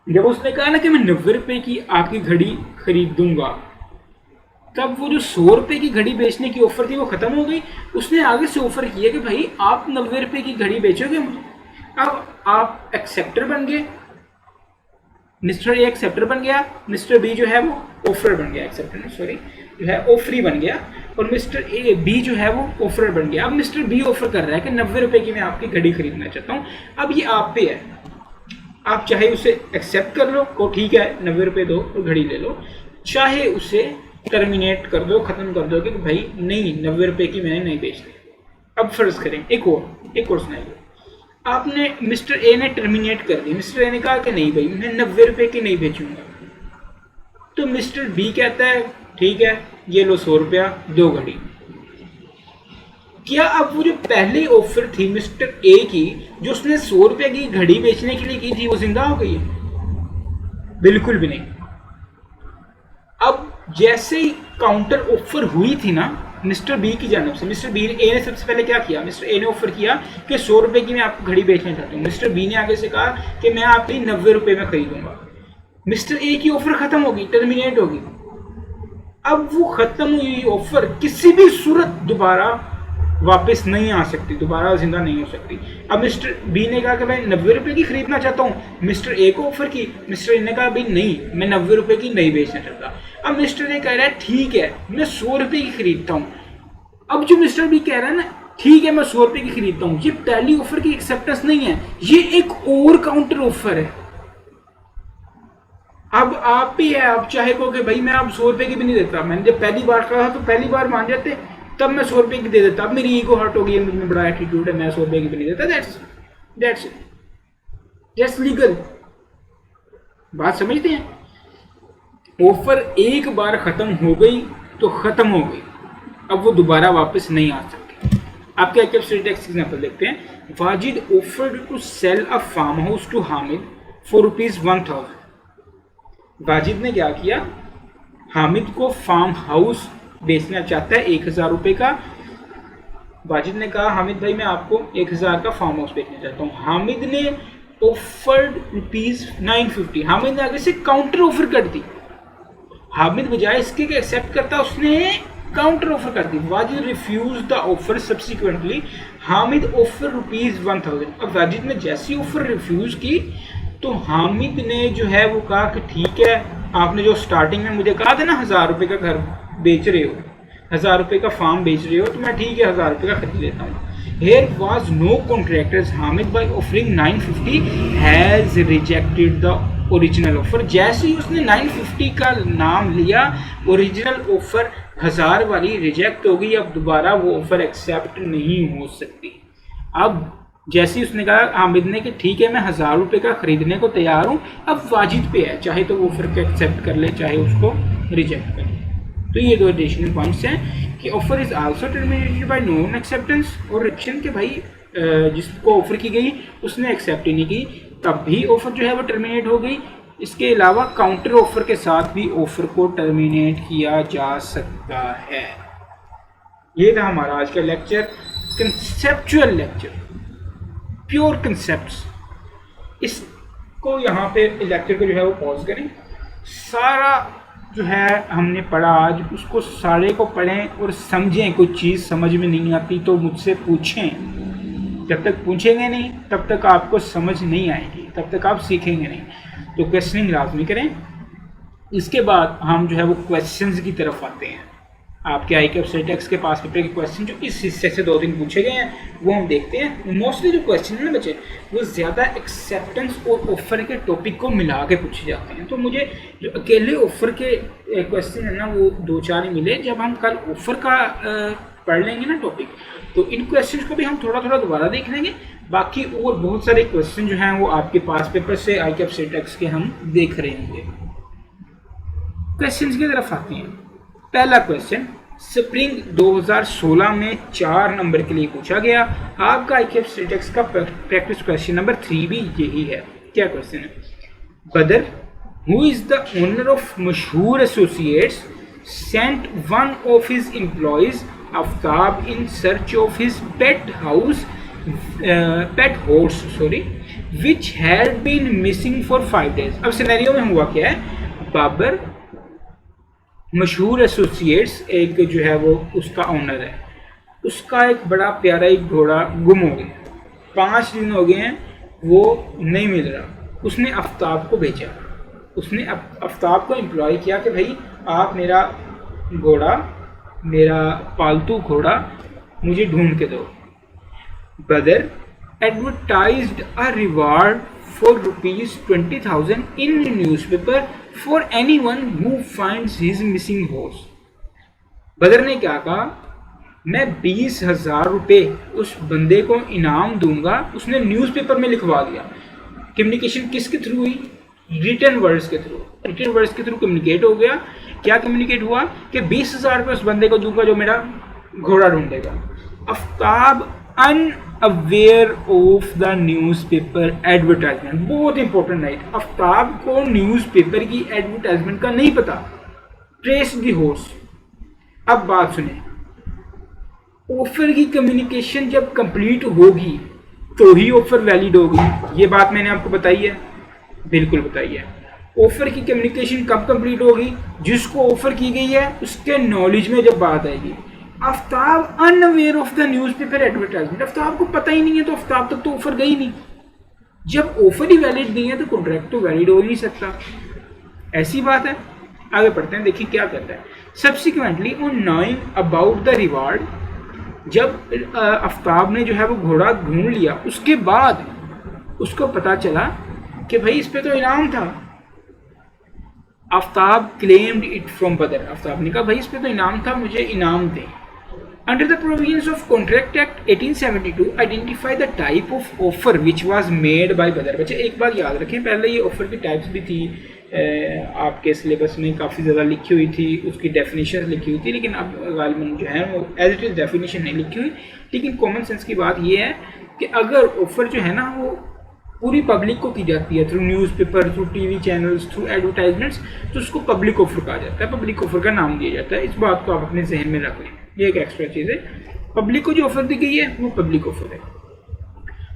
Speaker 1: जब उसने कहा ना कि मैं 90 रुपये की आपकी घड़ी खरीद दूंगा, तब वो जो 100 रुपये की घड़ी बेचने की ऑफर थी वो खत्म हो गई। उसने आगे से ऑफर किया कि भाई आप 90 रुपये की घड़ी बेचोगे मुझे। अब आप एक्सेप्टर बन गए, मिस्टर ए एक्सेप्टर बन गया, मिस्टर बी जो है वो ऑफर बन गया, एक्सेप्टर सॉरी जो है ऑफरी बन गया, और मिस्टर ए बी जो है वो ऑफर बन गया। अब मिस्टर बी ऑफर कर रहा है कि 90 रुपये की मैं आपकी घड़ी खरीदना चाहता हूँ। अब ये आप पे है, आप चाहे उसे एक्सेप्ट कर लो को ठीक है 90 रुपये दो और घड़ी ले लो, चाहे उसे टर्मिनेट कर दो, खत्म कर दो कि भाई नहीं 90 रुपये की मैंने नहीं बेचनी। अब फर्ज करें एक और सुनाइए, आपने मिस्टर ए ने टर्मिनेट कर दी, मिस्टर ए ने कहा कि नहीं भाई मैं 90 रुपये की नहीं बेचूंगा, तो मिस्टर बी कहता है ठीक है ये लो 100 रुपया, दो घड़ी। क्या अब वो जो पहली ऑफर थी मिस्टर ए की, जो उसने 100 रुपये की घड़ी बेचने के लिए की थी, वो जिंदा हो गई है? बिल्कुल भी नहीं। अब जैसे ही काउंटर ऑफर हुई थी ना मिस्टर बी की जानिब से, मिस्टर बी ए ने सबसे पहले क्या किया? मिस्टर ए ने ऑफर किया कि 100 रुपये की मैं आपको घड़ी बेचना चाहता हूँ। मिस्टर बी ने आगे से कहा कि मैं आपकी 90 रुपये में खरीदूंगा। मिस्टर ए की ऑफर खत्म होगी, टर्मिनेट होगी। अब वो खत्म हुई ऑफर किसी भी सूरत दोबारा वापस नहीं आ सकती, दोबारा जिंदा नहीं हो सकती। अब मिस्टर बी ने कहा कि मैं 90 रुपये की खरीदना चाहता हूँ, मिस्टर ए को ऑफर की, मिस्टर ए ने कहा भाई नहीं मैं 90 रुपये की नहीं बेचना चाहता। अब मिस्टर ए कह रहा है ठीक है मैं 100 रुपये की खरीदता हूँ। अब जो मिस्टर बी कह रहा है ना ठीक है मैं 100 रुपये की खरीदता हूँ, ये पहली ऑफर की एक्सेप्टेंस नहीं है, ये एक और काउंटर ऑफर है। अब आप भी है, आप चाहे कहो कि भाई मैं आप 100 रुपये की भी नहीं देता, मैंने जब पहली बार कहा तो पहली बार मान जाते, तब मैं 100 रुपये की दे देता। अब मेरी ईगो हर्ट हो गई है, मुझमें बड़ा एटीट्यूड है, मैं 100 रुपये की भी नहीं देता। That's legal. बात समझते हैं? ऑफर एक बार खत्म हो गई तो खत्म हो गई, अब वो दोबारा वापस नहीं आ सकती। आप क्या क्या स्ट्रेट एग्जाम्पल देखते हैं। Wajid offered to sell a farm house to Hamid for ₹1000। Wajid ने क्या किया? हामिद को फार्म हाउस बेचना चाहता है 1000 रुपये का। वाजिद ने कहा हामिद भाई मैं आपको 1000 का फार्म हाउस बेचना चाहता हूँ। हामिद ने ऑफर्ड ₹950। हामिद ने आगे से काउंटर ऑफर कर दी। हामिद बजाय इसके कि एक्सेप्ट करता, उसने काउंटर ऑफर कर दी। Wajid refuse the offer. Subsequently Hamid offer ₹1000। अब वाजिद ने जैसी ऑफर रिफ्यूज की तो हामिद ने जो है वो कहा कि ठीक है आपने जो स्टार्टिंग में मुझे कहा था ना 1000 रुपये का घर बेच रहे हो, 1000 रुपये का फार्म बेच रहे हो, तो मैं ठीक है 1000 रुपये का खरीद लेता हूँ। Here was no contractors. Hamid by offering 950 has rejected the original offer. जैसे ही उसने 950 का नाम लिया, ओरिजिनल ऑफर 1000 वाली रिजेक्ट हो गई, अब दोबारा वो ऑफर एक्सेप्ट नहीं हो सकती। अब जैसे ही उसने कहा हामिद ने कि ठीक है मैं 1000 रुपये का ख़रीदने को तैयार हूँ, अब वाजिद पे है, चाहे तो वो ऑफर को एक्सेप्ट कर ले चाहे उसको रिजेक्ट कर ले। तो ये दो एडिशनल पॉइंट्स हैं कि offer is also terminated bye non acceptance और रिजेक्शन के भाई जिसको ऑफर की गई उसने एक्सेप्ट ही नहीं की, तब भी ऑफर जो है वो टर्मिनेट हो गई। इसके अलावा काउंटर ऑफर के साथ भी ऑफर को टर्मिनेट किया जा सकता है। ये था हमारा आज का lecture, conceptual lecture, pure concepts. इसको यहाँ पे लेक्चर को जो है वो पॉज करें, सारा जो है हमने पढ़ा आज उसको सारे को पढ़ें और समझें। कोई चीज़ समझ में नहीं आती तो मुझसे पूछें, जब तक पूछेंगे नहीं तब तक आपको समझ नहीं आएगी, तब तक आप सीखेंगे नहीं। तो क्वेश्चनिंग लाजमी करें। इसके बाद हम जो है वो क्वेश्चंस की तरफ आते हैं। आपके ICAPSAT के पास पेपर के क्वेश्चन जो इस हिस्से से 2 दिन पूछे गए हैं वो हम देखते हैं। मोस्टली जो क्वेश्चन है ना बच्चे, वो ज़्यादा एक्सेप्टेंस और ऑफर के टॉपिक को मिला के पूछे जाते हैं। तो मुझे जो अकेले ऑफर के क्वेश्चन है ना वो 2-4 ही मिले। जब हम कल ऑफर का पढ़ लेंगे ना टॉपिक, तो इन क्वेश्चंस को भी हम थोड़ा थोड़ा दोबारा देख लेंगे। बाकी और बहुत सारे क्वेश्चन जो हैं वो आपके पास पेपर से ICAPSAT के हम देख रहे होंगे। क्वेश्चंस की तरफ आते हैं। पहला क्वेश्चन स्प्रिंग 2016 में 4 नंबर के लिए पूछा गया। आपका ICAPSAT का प्रैक्टिस क्वेश्चन नंबर 3 भी यही है। क्या क्वेश्चन है? Badar who is the owner of Mashhoor associates sent one of his employees Aftab in search of his pet horse which had been missing for 5 days। अब सिनेरियो में हुआ क्या है, बाबर मशहूर एसोसिएट्स एक जो है वो उसका ओनर है, उसका एक बड़ा प्यारा एक घोड़ा गुम हो गया, 5 दिन हो गए हैं वो नहीं मिल रहा। उसने आफ्ताब को भेजा, उसने आफ्ताब को एम्प्लॉय किया कि भाई आप मेरा घोड़ा, मेरा पालतू घोड़ा मुझे ढूंढ के दो। बदर advertised a reward for ₹20,000 in the newspaper for anyone who finds his missing horse। बदर ने क्या कहा, मैं 20,000 रुपये उस बंदे को इनाम दूंगा। उसने न्यूज़पेपर में लिखवा दिया। कम्युनिकेशन किसके थ्रू हुई? रिटन वर्ड्स के थ्रू। रिटन वर्ड्स के थ्रू कम्युनिकेट हो गया। क्या कम्युनिकेट हुआ कि 20,000 रुपये उस बंदे को दूंगा जो मेरा घोड़ा ढूंढेगा। Aftab unaware of the newspaper advertisement, बहुत इंपॉर्टेंट है। आफ्ताब को न्यूज़पेपर की एडवर्टाइजमेंट का नहीं पता। Trace the horse. अब बात सुने, ऑफर की कम्युनिकेशन जब कंप्लीट होगी तो ही ऑफर वैलिड होगी। ये बात मैंने आपको बताई है, बिल्कुल बताई है। ऑफर की कम्युनिकेशन कब कंप्लीट होगी? जिसको ऑफर की गई है उसके नॉलेज में जब बात आएगी। Aftab unaware of the newspaper advertisement, Aftab को पता ही नहीं है तो आफ्ताब तक तो ऑफर गई नहीं। जब ऑफर ही वैलिड नहीं है तो कॉन्ट्रैक्ट तो वैलिड हो नहीं सकता। ऐसी बात है। आगे पढ़ते हैं, देखिए क्या कहता है। Subsequently on knowing about the reward, जब आफ्ताब ने जो है वो घोड़ा ढूंढ लिया उसके बाद उसको पता चला कि भाई इस पे तो इनाम था। आफ्ताब क्लेम्ड इट फ्रॉम बदर, आफ्ताब ने कहा भाई इस पे तो इनाम था, मुझे इनाम दे। Under the provisions of contract act 1872 identify the type of offer which was made by Badar. बच्चे एक बात याद रखें, पहले ये ऑफर की टाइप्स भी थी, आपके सिलेबस में काफ़ी ज़्यादा लिखी हुई थी, उसकी डेफिनेशन लिखी हुई थी, लेकिन अब गालिबन जो है वो एज इट इज़ डेफिनेशन नहीं लिखी हुई। लेकिन कॉमन सेंस की बात ये है कि अगर ऑफर जो है ना वो पूरी पब्लिक को की जाती है, through newspaper, through TV channels, through advertisements, तो उसको पब्लिक ऑफर कहा जाता है, पब्लिक ऑफर का नाम दिया जाता है। इस बात को आप अपने जहन में रख लें, ये एक एक्स्ट्रा चीज़ है। पब्लिक को जो ऑफर दी गई है वो पब्लिक ऑफर है।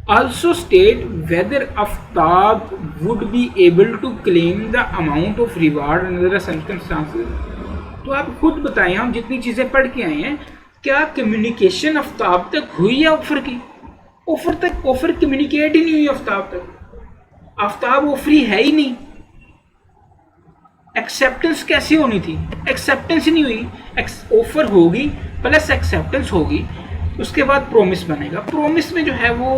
Speaker 1: Also state whether Aftab would be able to claim the amount of reward under the circumstances। तो आप खुद बताएं, हम जितनी चीज़ें पढ़ के आए हैं, क्या कम्युनिकेशन आफ्ताब तक हुई है ऑफर की? ऑफर कम्युनिकेट ही नहीं हुई आफ्ताब तक। आफ्ताब ऑफरी है ही नहीं। एक्सेप्टेंस कैसे होनी थी? एक्सेप्टेंस ही नहीं हुई। ऑफर होगी प्लस एक्सेप्टेंस होगी उसके बाद प्रोमिस बनेगा, प्रोमिस में जो है वो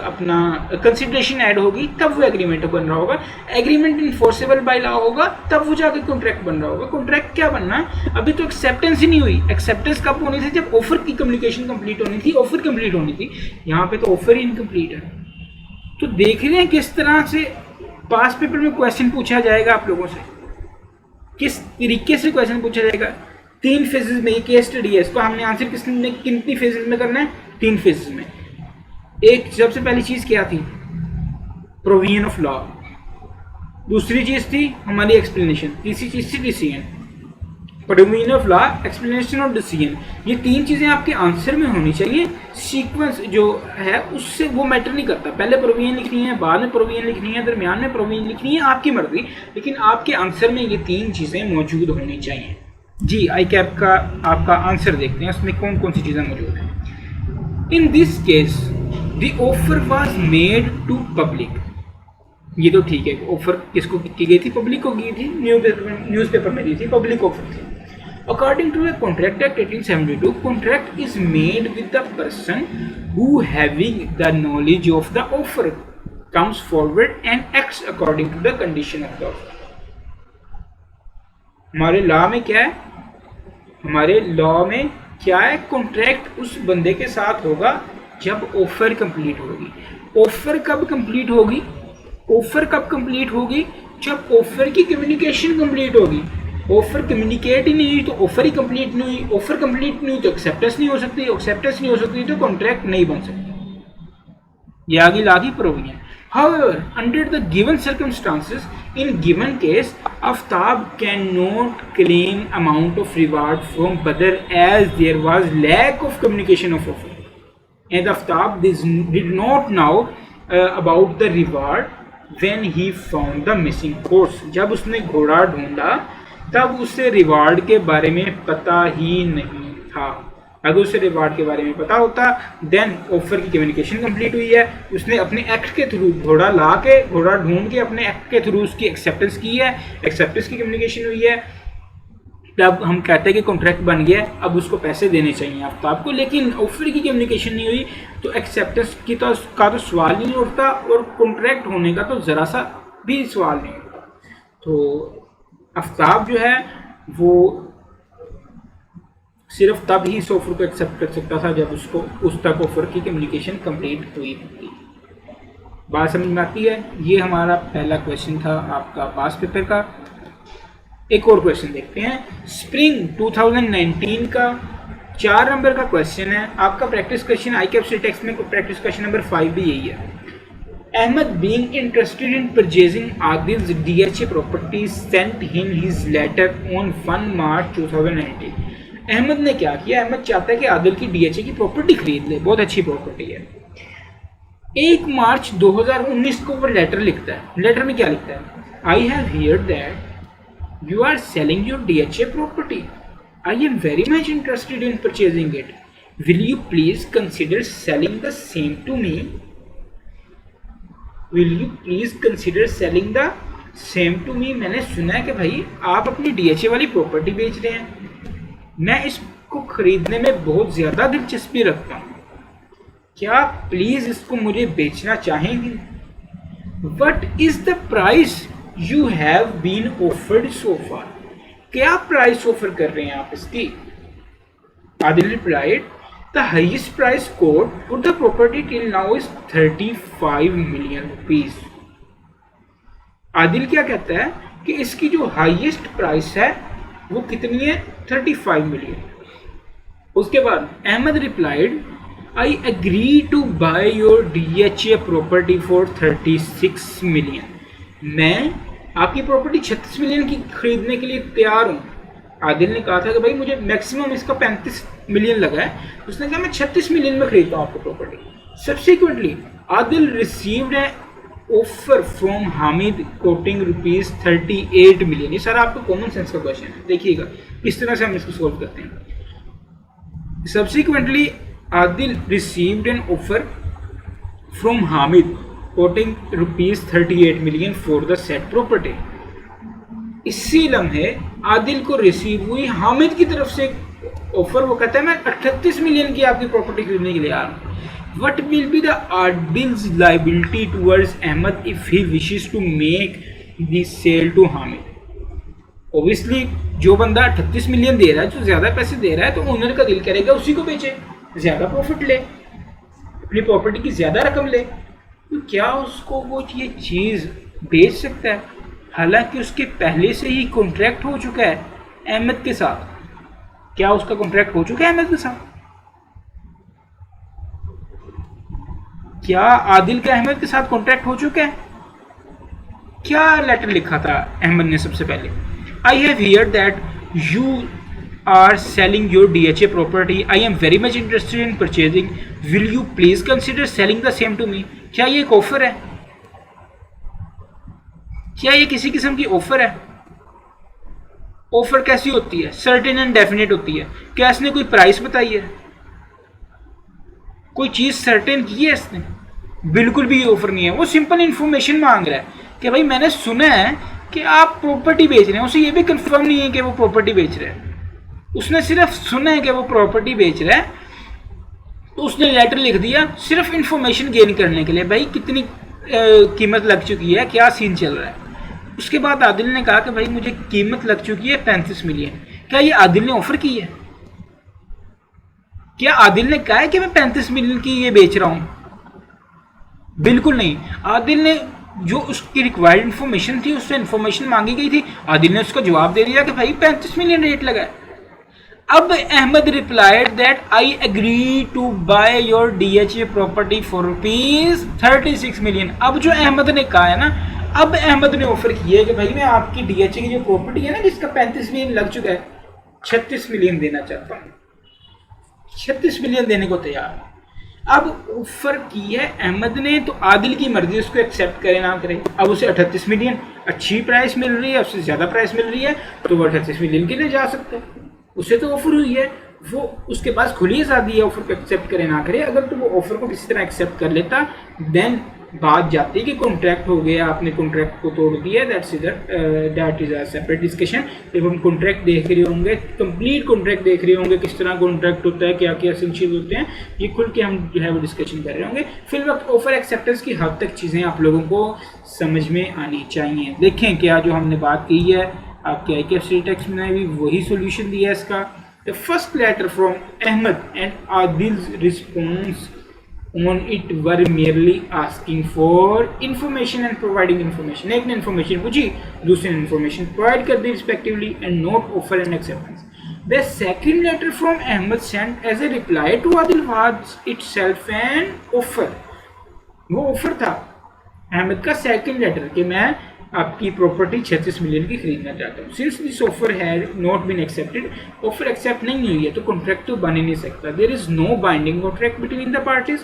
Speaker 1: अपना कंसिडरेशन ऐड होगी, तब वो एग्रीमेंट बन रहा होगा, एग्रीमेंट इन्फोर्सेबल बाय लॉ होगा, तब वो जाकर कॉन्ट्रैक्ट बन रहा होगा। कॉन्ट्रैक्ट क्या बनना है, अभी तो एक्सेप्टेंस ही नहीं हुई। एक्सेप्टेंस कब होनी थी, जब ऑफर की कम्युनिकेशन कंप्लीट होनी थी, ऑफर कंप्लीट होनी थी। यहाँ पे तो ऑफर ही इनकम्प्लीट है। तो देख रहे हैं किस तरह से पास पेपर में क्वेश्चन पूछा जाएगा आप लोगों से, किस तरीके से क्वेश्चन पूछा जाएगा। 3 फेजेस में ये केस स्टडी है, इसको हमने आंसर कितनी फेजेस में करना है, 3 फेजेस में। एक सबसे पहली चीज क्या थी, प्रोविजन ऑफ लॉ, दूसरी चीज थी हमारी एक्सप्लेनेशन, तीसरी चीज थी decision. Provision of law, explanation और डिसीजन, ये 3 चीजें आपके आंसर में होनी चाहिए। सीक्वेंस जो है उससे वो मैटर नहीं करता, पहले प्रोविजन लिखनी है, बाद में प्रोविजन लिखनी है, दरमियान में प्रोविजन लिखनी है, आपकी मर्जी, लेकिन आपके आंसर में ये 3 चीजें मौजूद होनी चाहिए। जी आई कैप का आपका आंसर देखते हैं, उसमें कौन कौन सी चीज़ें मौजूद हैं। In this case the offer was made to public, ये तो ठीक है, ऑफर किसको की गई थी, पब्लिक को की थी, न्यूज़पेपर में दी थी, पब्लिक ऑफर थी। According to the contract act 1872, contract is made with the person who having the knowledge of the offer comes forward and acts according to the condition of the offer. हमारे law में क्या है, हमारे law में क्या है, contract उस बंदे के साथ होगा जब ऑफर कंप्लीट होगी। ऑफर कब कंप्लीट होगी, ऑफर कब कंप्लीट होगी, जब ऑफर की कम्युनिकेशन कंप्लीट होगी। ऑफर कम्युनिकेट ही नहीं हुई तो ऑफर ही कंप्लीट नहीं हुई, ऑफर कंप्लीट नहीं हुई तो एक्सेप्टेंस नहीं हो सकती, एक्सेप्टेंस नहीं हो सकती तो कॉन्ट्रैक्ट नहीं बन सकती। ये आगे लागी provision. However, under the given circumstances, in given case, Aftab cannot claim amount of reward from Badr as there was lack of communication of offer, and Aftab did not know about the reward when he found the missing horse. जब उसने घोड़ा ढूंढा तब उसे reward के बारे में पता ही नहीं था। अगर उसे रिवार्ड के बारे में पता होता देन ऑफर की कम्युनिकेशन कंप्लीट हुई है, उसने अपने एक्ट के थ्रू घोड़ा ला के, घोड़ा ढूंढ के अपने एक्ट के थ्रू उसकी एक्सेप्टेंस की है, एक्सेप्टेंस की कम्युनिकेशन हुई है, तब हम कहते हैं कि कॉन्ट्रैक्ट बन गया, अब उसको पैसे देने चाहिए आपको। लेकिन ऑफर की कम्युनिकेशन नहीं हुई तो एक्सेप्टेंस की तो सवाल ही नहीं उठता और कॉन्ट्रैक्ट होने का तो ज़रा सा भी सवाल नहीं उठता। तो आफ्ताब जो है वो सिर्फ तब ही इस ऑफर को एक्सेप्ट कर सकता था जब उसको उस तक ऑफर की कम्युनिकेशन कंप्लीट हुई थी। बात समझ में आती है। ये हमारा पहला क्वेश्चन था आपका पास पेपर का। एक और क्वेश्चन देखते हैं। स्प्रिंग 2019 का 4 नंबर का क्वेश्चन है आपका। प्रैक्टिस क्वेश्चन आई कैप से टेक्स्ट में प्रैक्टिस क्वेश्चन नंबर 5 भी यही है। Ahmed being interested in purchasing Adil's DHA property sent him his letter on 1 March 2019। Ahmad ने क्या किया, अहमद चाहता है कि आदिल की DHA की प्रॉपर्टी खरीद ले, बहुत अच्छी प्रॉपर्टी है। 1 मार्च 2019 को वो लेटर लिखता है। लेटर में क्या लिखता है? I have heard that you are selling your DHA property. I am very much interested in purchasing it. Will you please consider selling the same to me? Will you please consider selling the same to me. मैंने सुना है कि भाई आप अपनी DHA वाली property बेच रहे हैं, मैं इसको खरीदने में बहुत ज़्यादा दिलचस्पी रखता हूँ, क्या प्लीज़ इसको मुझे बेचना चाहेंगे? What is the price you have been offered so far? क्या प्राइस ऑफर कर रहे हैं आप इसकी? Adil replied the highest price quote for the property till now is 35 million rupees. Adil क्या कहता है कि इसकी जो हाईएस्ट प्राइस है वो कितनी है? 35 मिलियन। उसके बाद Ahmad replied I agree to buy your DHA property for 36 million. मैं आपकी प्रॉपर्टी 36 मिलियन की खरीदने के लिए तैयार हूँ। आदिल ने कहा था कि भाई मुझे मैक्सिमम इसका 35 मिलियन लगा है, उसने कहा मैं 36 मिलियन में खरीदता हूँ आपको property. Subsequently Adil received A offer from Hamid coating rupees 38 million. ये सारा आपको कॉमन सेंस का क्वेश्चन है, देखिएगा किस तरह से हम इसको सोल्व करते हैं। Subsequently Adil received an offer from Hamid coating rupees 38 million for the set property. इसी लम्हे आदिल को रिसीव हुई हामिद की तरफ से ऑफर, वो कहता है मैं 38 मिलियन की आपकी प्रॉपर्टी खरीदने के लिए आ रहा हूँ। What will be the Adil's liability towards Ahmed if he wishes to make the sale to Hamid? Obviously जो बंदा 38 मिलियन दे रहा है, जो ज्यादा पैसे दे रहा है, तो ओनर का दिल करेगा उसी को बेचे, ज्यादा प्रॉफिट ले, अपनी प्रॉपर्टी की ज्यादा रकम ले। तो क्या उसको वो ये चीज बेच सकता है? हालांकि उसके पहले से ही कॉन्ट्रैक्ट हो चुका है अहमद के साथ। क्या उसका कॉन्ट्रैक्ट हो चुका है अहमद के साथ? क्या आदिल का अहमद के साथ कॉन्ट्रैक्ट हो चुका है? क्या लेटर लिखा था अहमद ने सबसे पहले? I have heard that you are selling your DHA property, I am very much interested in purchasing, will you please consider selling the same to me. क्या ये एक ऑफर है? क्या ये किसी किस्म की ऑफर है? ऑफर कैसी होती है? सर्टेन एंड डेफिनेट होती है। क्या इसने कोई प्राइस बताई है? कोई चीज सर्टेन की है इसने? बिल्कुल भी ये ऑफर नहीं है। वो सिंपल इंफॉर्मेशन मांग रहा है कि भाई मैंने सुना है कि आप प्रॉपर्टी बेच रहे हैं। उसे ये भी कंफर्म नहीं है कि वो प्रॉपर्टी बेच रहा है, उसने सिर्फ सुना है कि वो प्रॉपर्टी बेच रहा है, तो उसने लेटर लिख दिया सिर्फ इंफॉर्मेशन गेन करने के लिए, भाई कितनी कीमत लग चुकी है, क्या सीन चल रहा है। उसके बाद आदिल ने कहा कि भाई मुझे कीमत लग चुकी है 35 मिलियन। क्या ये आदिल ने ऑफर की है? क्या आदिल ने कहा है कि मैं 35 मिलियन की ये बेच रहा हूं? बिल्कुल नहीं। आदिल ने जो उसकी रिक्वायर्ड इन्फॉर्मेशन थी, उससे इन्फॉर्मेशन मांगी गई थी, आदिल ने उसका जवाब दे दिया कि भाई 35 मिलियन रेट लगा है। अब Ahmad replied that I agree to buy your DHA property for ₹36 million. अब जो अहमद ने कहा है ना, अब अहमद ने ऑफर किया है कि भाई मैं आपकी DHA की जो प्रॉपर्टी है ना, जिसका 35 मिलियन लग चुका है, 36 मिलियन देना चाहता हूँ। 36 मिलियन देने को तैयार है। अब ऑफर की है अहमद ने, तो आदिल की मर्जी उसको एक्सेप्ट करे ना करे। अब उसे 38 मिलियन अच्छी प्राइस मिल रही है, उससे ज्यादा प्राइस मिल रही है, तो वो 38 मिलियन के लिए जा सकता है। उसे तो ऑफर हुई है, वो उसके पास खुली आजादी है ऑफर को एक्सेप्ट करे ना करे। अगर तो वो ऑफर को किसी तरह एक्सेप्ट कर लेता, देन बात जाती कि कॉन्ट्रैक्ट हो गया, आपने कॉन्ट्रैक्ट को तोड़ दिया, that is a separate discussion. जब हम कॉन्ट्रैक्ट देख रहे होंगे, कंप्लीट कॉन्ट्रैक्ट देख रहे होंगे, किस तरह कॉन्ट्रैक्ट होता है, क्या क्या एसेंशियल होते हैं, ये खुल के हम जो है वो डिस्कशन कर रहे होंगे। फिर वक्त ऑफर एक्सेप्टेंस की हद तक चीज़ें आप लोगों को समझ में आनी चाहिए। देखें क्या जो हमने बात की है, आपके IKFC टेक्स्ट में भी वही सोल्यूशन दिया है इसका। The first letter from Ahmed and Adil's response on it were merely asking for information and providing information। एक ने information पूछी, दूसरे ने information provide कर दी respectively, and not offer and acceptance। The second letter from Ahmed sent as a reply to Adil was itself an offer। वो offer था अहमद का second letter कि मैं आपकी प्रॉपर्टी 36 मिलियन की खरीदना चाहता हूँ। Since this offer had not been accepted, offer accept नहीं हुई है तो कॉन्ट्रैक्ट तो बन ही नहीं सकता। There is no binding contract between the parties,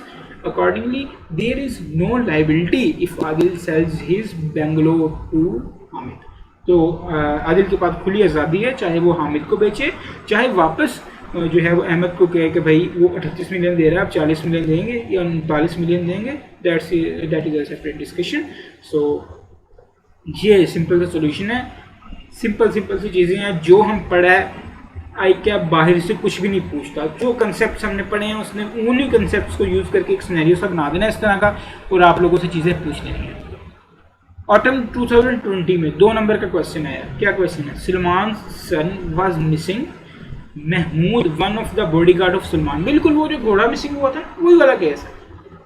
Speaker 1: accordingly there is no liability if Adil sells his Bangalore to Hamid. तो आदिल के पास खुली आज़ादी है, चाहे वो हामिद को बेचे, चाहे वापस जो है वो अहमद को कहे कि भाई वो 38 मिलियन दे रहा है, आप 40 मिलियन देंगे या 39 मिलियन देंगे, that is a separate discussion. So ये सिंपल सा सोल्यूशन है। सिंपल सी चीज़ें हैं जो हम पढ़ा है। आई क्या बाहर से कुछ भी नहीं पूछता, जो कंसेप्ट हमने पढ़े हैं उसने उन्हीं कंसेप्ट को यूज़ करके एक सिनेरियो सा बना देना इस तरह का, और आप लोगों से चीज़ें पूछ लेनी है। ऑटम 2020 में 2 नंबर का क्वेश्चन आया। क्या क्वेश्चन है? Salman son was missing, Mahmood one of the bodyguard of Salman. बिल्कुल वो जो घोड़ा मिसिंग हुआ था वही वाला केस है।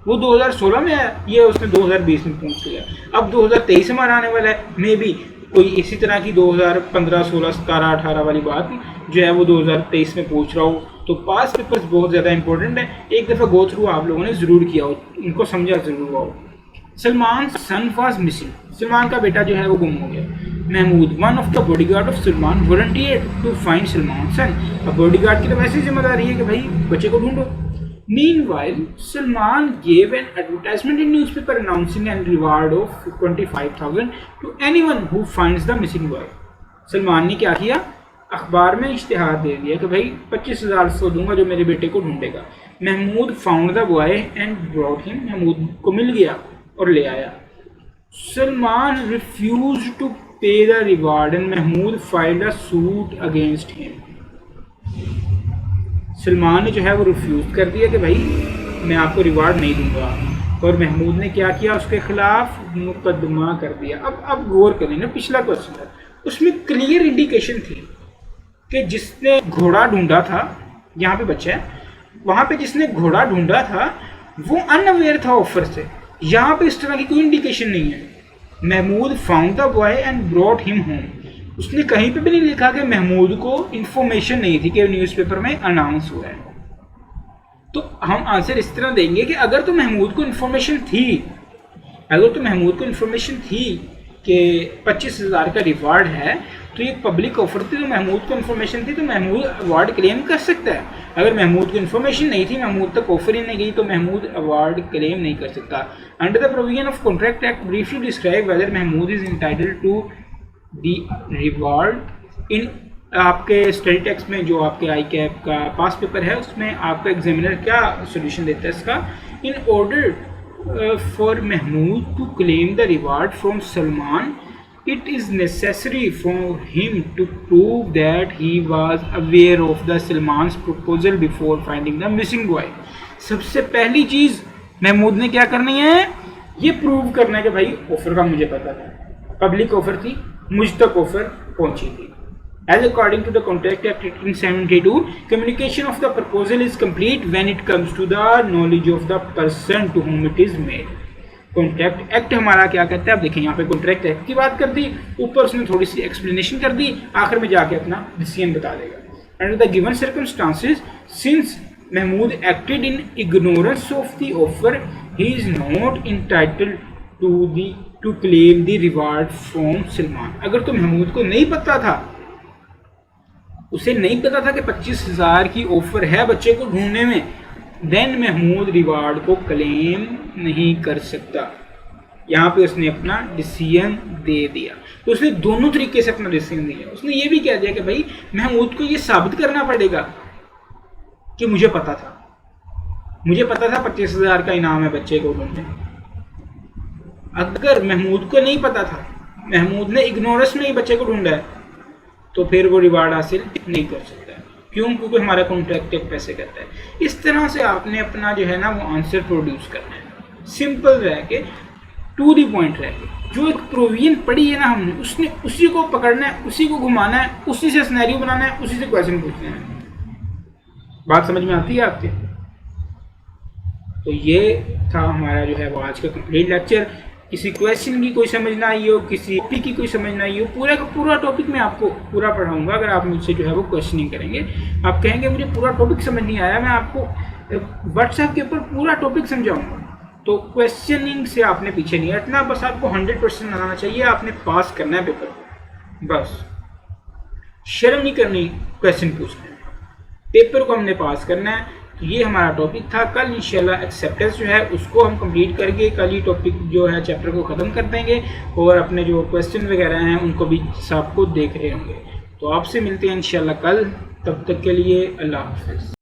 Speaker 1: वो 2016 में आया, ये उसने 2020 में पहुंच लिया। अब 2023 हमारा आने वाला है, मे बी कोई इसी तरह की 2015, 16, 17, 18 वाली बात जो है वो 2023 में पूछ रहा हो। तो पास पेपर्स बहुत ज़्यादा इंपॉर्टेंट है, एक दफ़ा गो थ्रू आप लोगों ने ज़रूर किया हो, उनको समझा ज़रूर हो। Salman son was missing, Salman का बेटा जो है वो गुम हो गया। Mahmood one of the bodyguard of Salman volunteered to find Salman son. अब बॉडीगार्ड की तो वैसी जिम्मेदारी है कि भाई बच्चे को ढूंढो। Meanwhile, Salman gave an advertisement in newspaper announcing a reward of 25,000 to anyone who finds the missing boy। Salman ने क्या किया? अखबार में इश्तिहार दे दिया कि भाई 25,000 को दूंगा जो मेरे बेटे को ढूंढेगा। Mahmood found the boy and brought him. Mahmood को मिल गया और ले आया। Salman refuse to pay the reward and Mahmood filed a suit against him. Salman ने जो है वो रिफ्यूज़ कर दिया कि भाई मैं आपको रिवार्ड नहीं दूंगा, और महमूद ने क्या किया, उसके खिलाफ मुकदमा कर दिया। अब गौर करें ना, पिछला क्वेश्चन था उसमें क्लियर इंडिकेशन थी कि जिसने घोड़ा ढूंढा था, यहाँ पे बच्चा है, वहाँ पे जिसने घोड़ा ढूंढा था वो अनअवेयर था ऑफर से। यहाँ पे इस तरह की कोई इंडिकेशन नहीं है। Mahmood found the boy and brought him home. उसने कहीं पे भी नहीं लिखा कि महमूद को इंफॉर्मेशन नहीं थी कि न्यूज़पेपर में अनाउंस हुआ है। तो हम आंसर इस तरह देंगे कि अगर तो महमूद को इंफॉर्मेशन थी, कि 25,000 का रिवार्ड है, तो ये पब्लिक ऑफर थी, तो महमूद को इन्फॉर्मेशन थी, तो महमूद अवार्ड क्लेम कर सकता है। अगर महमूद को इन्फॉर्मेशन नहीं थी, महमूद तक ऑफर ही नहीं गई, तो महमूद अवार्ड क्लेम नहीं कर सकता। Under the provision of contract act briefly describe whether Mahmood is entitled to the reward. इन आपके स्टडी टेक्स्ट में जो आपके आई कैप का पास पेपर है, उसमें आपका एग्जामिनर क्या सोल्यूशन देता है इसका, in order for Mahmood to claim the reward from Salman, it is necessary for him to prove that he was aware of the Salman's proposal before finding the missing boy. सबसे पहली चीज महमूद ने क्या करनी है, ये प्रूव करना है कि भाई ऑफर का मुझे पता था, पब्लिक ऑफर थी, मुझ तक ऑफर पहुंची थी। As according to the Contract Act 1872, communication of the proposal is complete when it comes to the knowledge of the person to whom it is made. Contract act हमारा क्या कहता है, अब देखें यहाँ पे कॉन्ट्रैक्ट एक्ट की बात कर दी, ऊपर उसने थोड़ी सी एक्सप्लेनेशन कर दी, आखिर में जाके अपना डिसीजन बता देगा। Under the given circumstances, since Mahmood acted in ignorance of the offer, he is not entitled to claim the reward from Salman. अगर तो महमूद को नहीं पता था, उसे नहीं पता था कि 25,000 की ऑफर है बच्चे को ढूंढने में, देन महमूद रिवार्ड को क्लेम नहीं कर सकता। यहाँ पे उसने अपना डिसीजन दे दिया। तो उसने दोनों तरीके से अपना डिसीजन दिया। उसने ये भी कह दिया कि भाई महमूद को ये साबित करना पड़ेगा कि मुझे पता था 25,000 का इनाम है बच्चे को ढूंढने। अगर महमूद को नहीं पता था, महमूद ने इग्नोरेंस में ही बच्चे को ढूंढा है, तो फिर वो रिवार्ड हासिल नहीं कर सकता। क्यों? क्योंकि हमारा कॉन्ट्रैक्ट एक पैसे करता है। इस तरह से आपने अपना जो है ना वो आंसर प्रोड्यूस करना है, सिंपल रह के, टू दी पॉइंट रह के। जो एक प्रोविजन पढ़ी है ना हमने, उसने उसी को पकड़ना है, उसी को घुमाना है, उसी से सिनेरियो बनाना है, उसी से क्वेश्चन पूछना है। बात समझ में आती है आपके? तो ये था हमारा जो है वो आज का कंप्लीट लेक्चर। किसी क्वेश्चन की कोई समझ ना आई हो, किसी टॉपिक की कोई समझ ना आई हो, पूरा का पूरा टॉपिक मैं आपको पूरा पढ़ाऊंगा। अगर आप मुझसे जो है वो क्वेश्चनिंग करेंगे, आप कहेंगे मुझे पूरा टॉपिक समझ नहीं आया, मैं आपको व्हाट्सएप के ऊपर पूरा टॉपिक समझाऊंगा। तो क्वेश्चनिंग से आपने पीछे नहीं हटना, बस आपको 100% आना चाहिए, आपने पास करना है पेपर, बस शर्म नहीं करनी क्वेश्चन पूछने, पेपर को हमने पास करना है। तो ये हमारा टॉपिक था। कल इंशाल्लाह एक्सेप्टेंस जो है उसको हम कंप्लीट करके कल ही टॉपिक जो है चैप्टर को ख़त्म कर देंगे, और अपने जो क्वेश्चन वगैरह हैं उनको भी सबको देख रहे होंगे। तो आपसे मिलते हैं इंशाल्लाह कल, तब तक के लिए अल्लाह हाफ़िज़।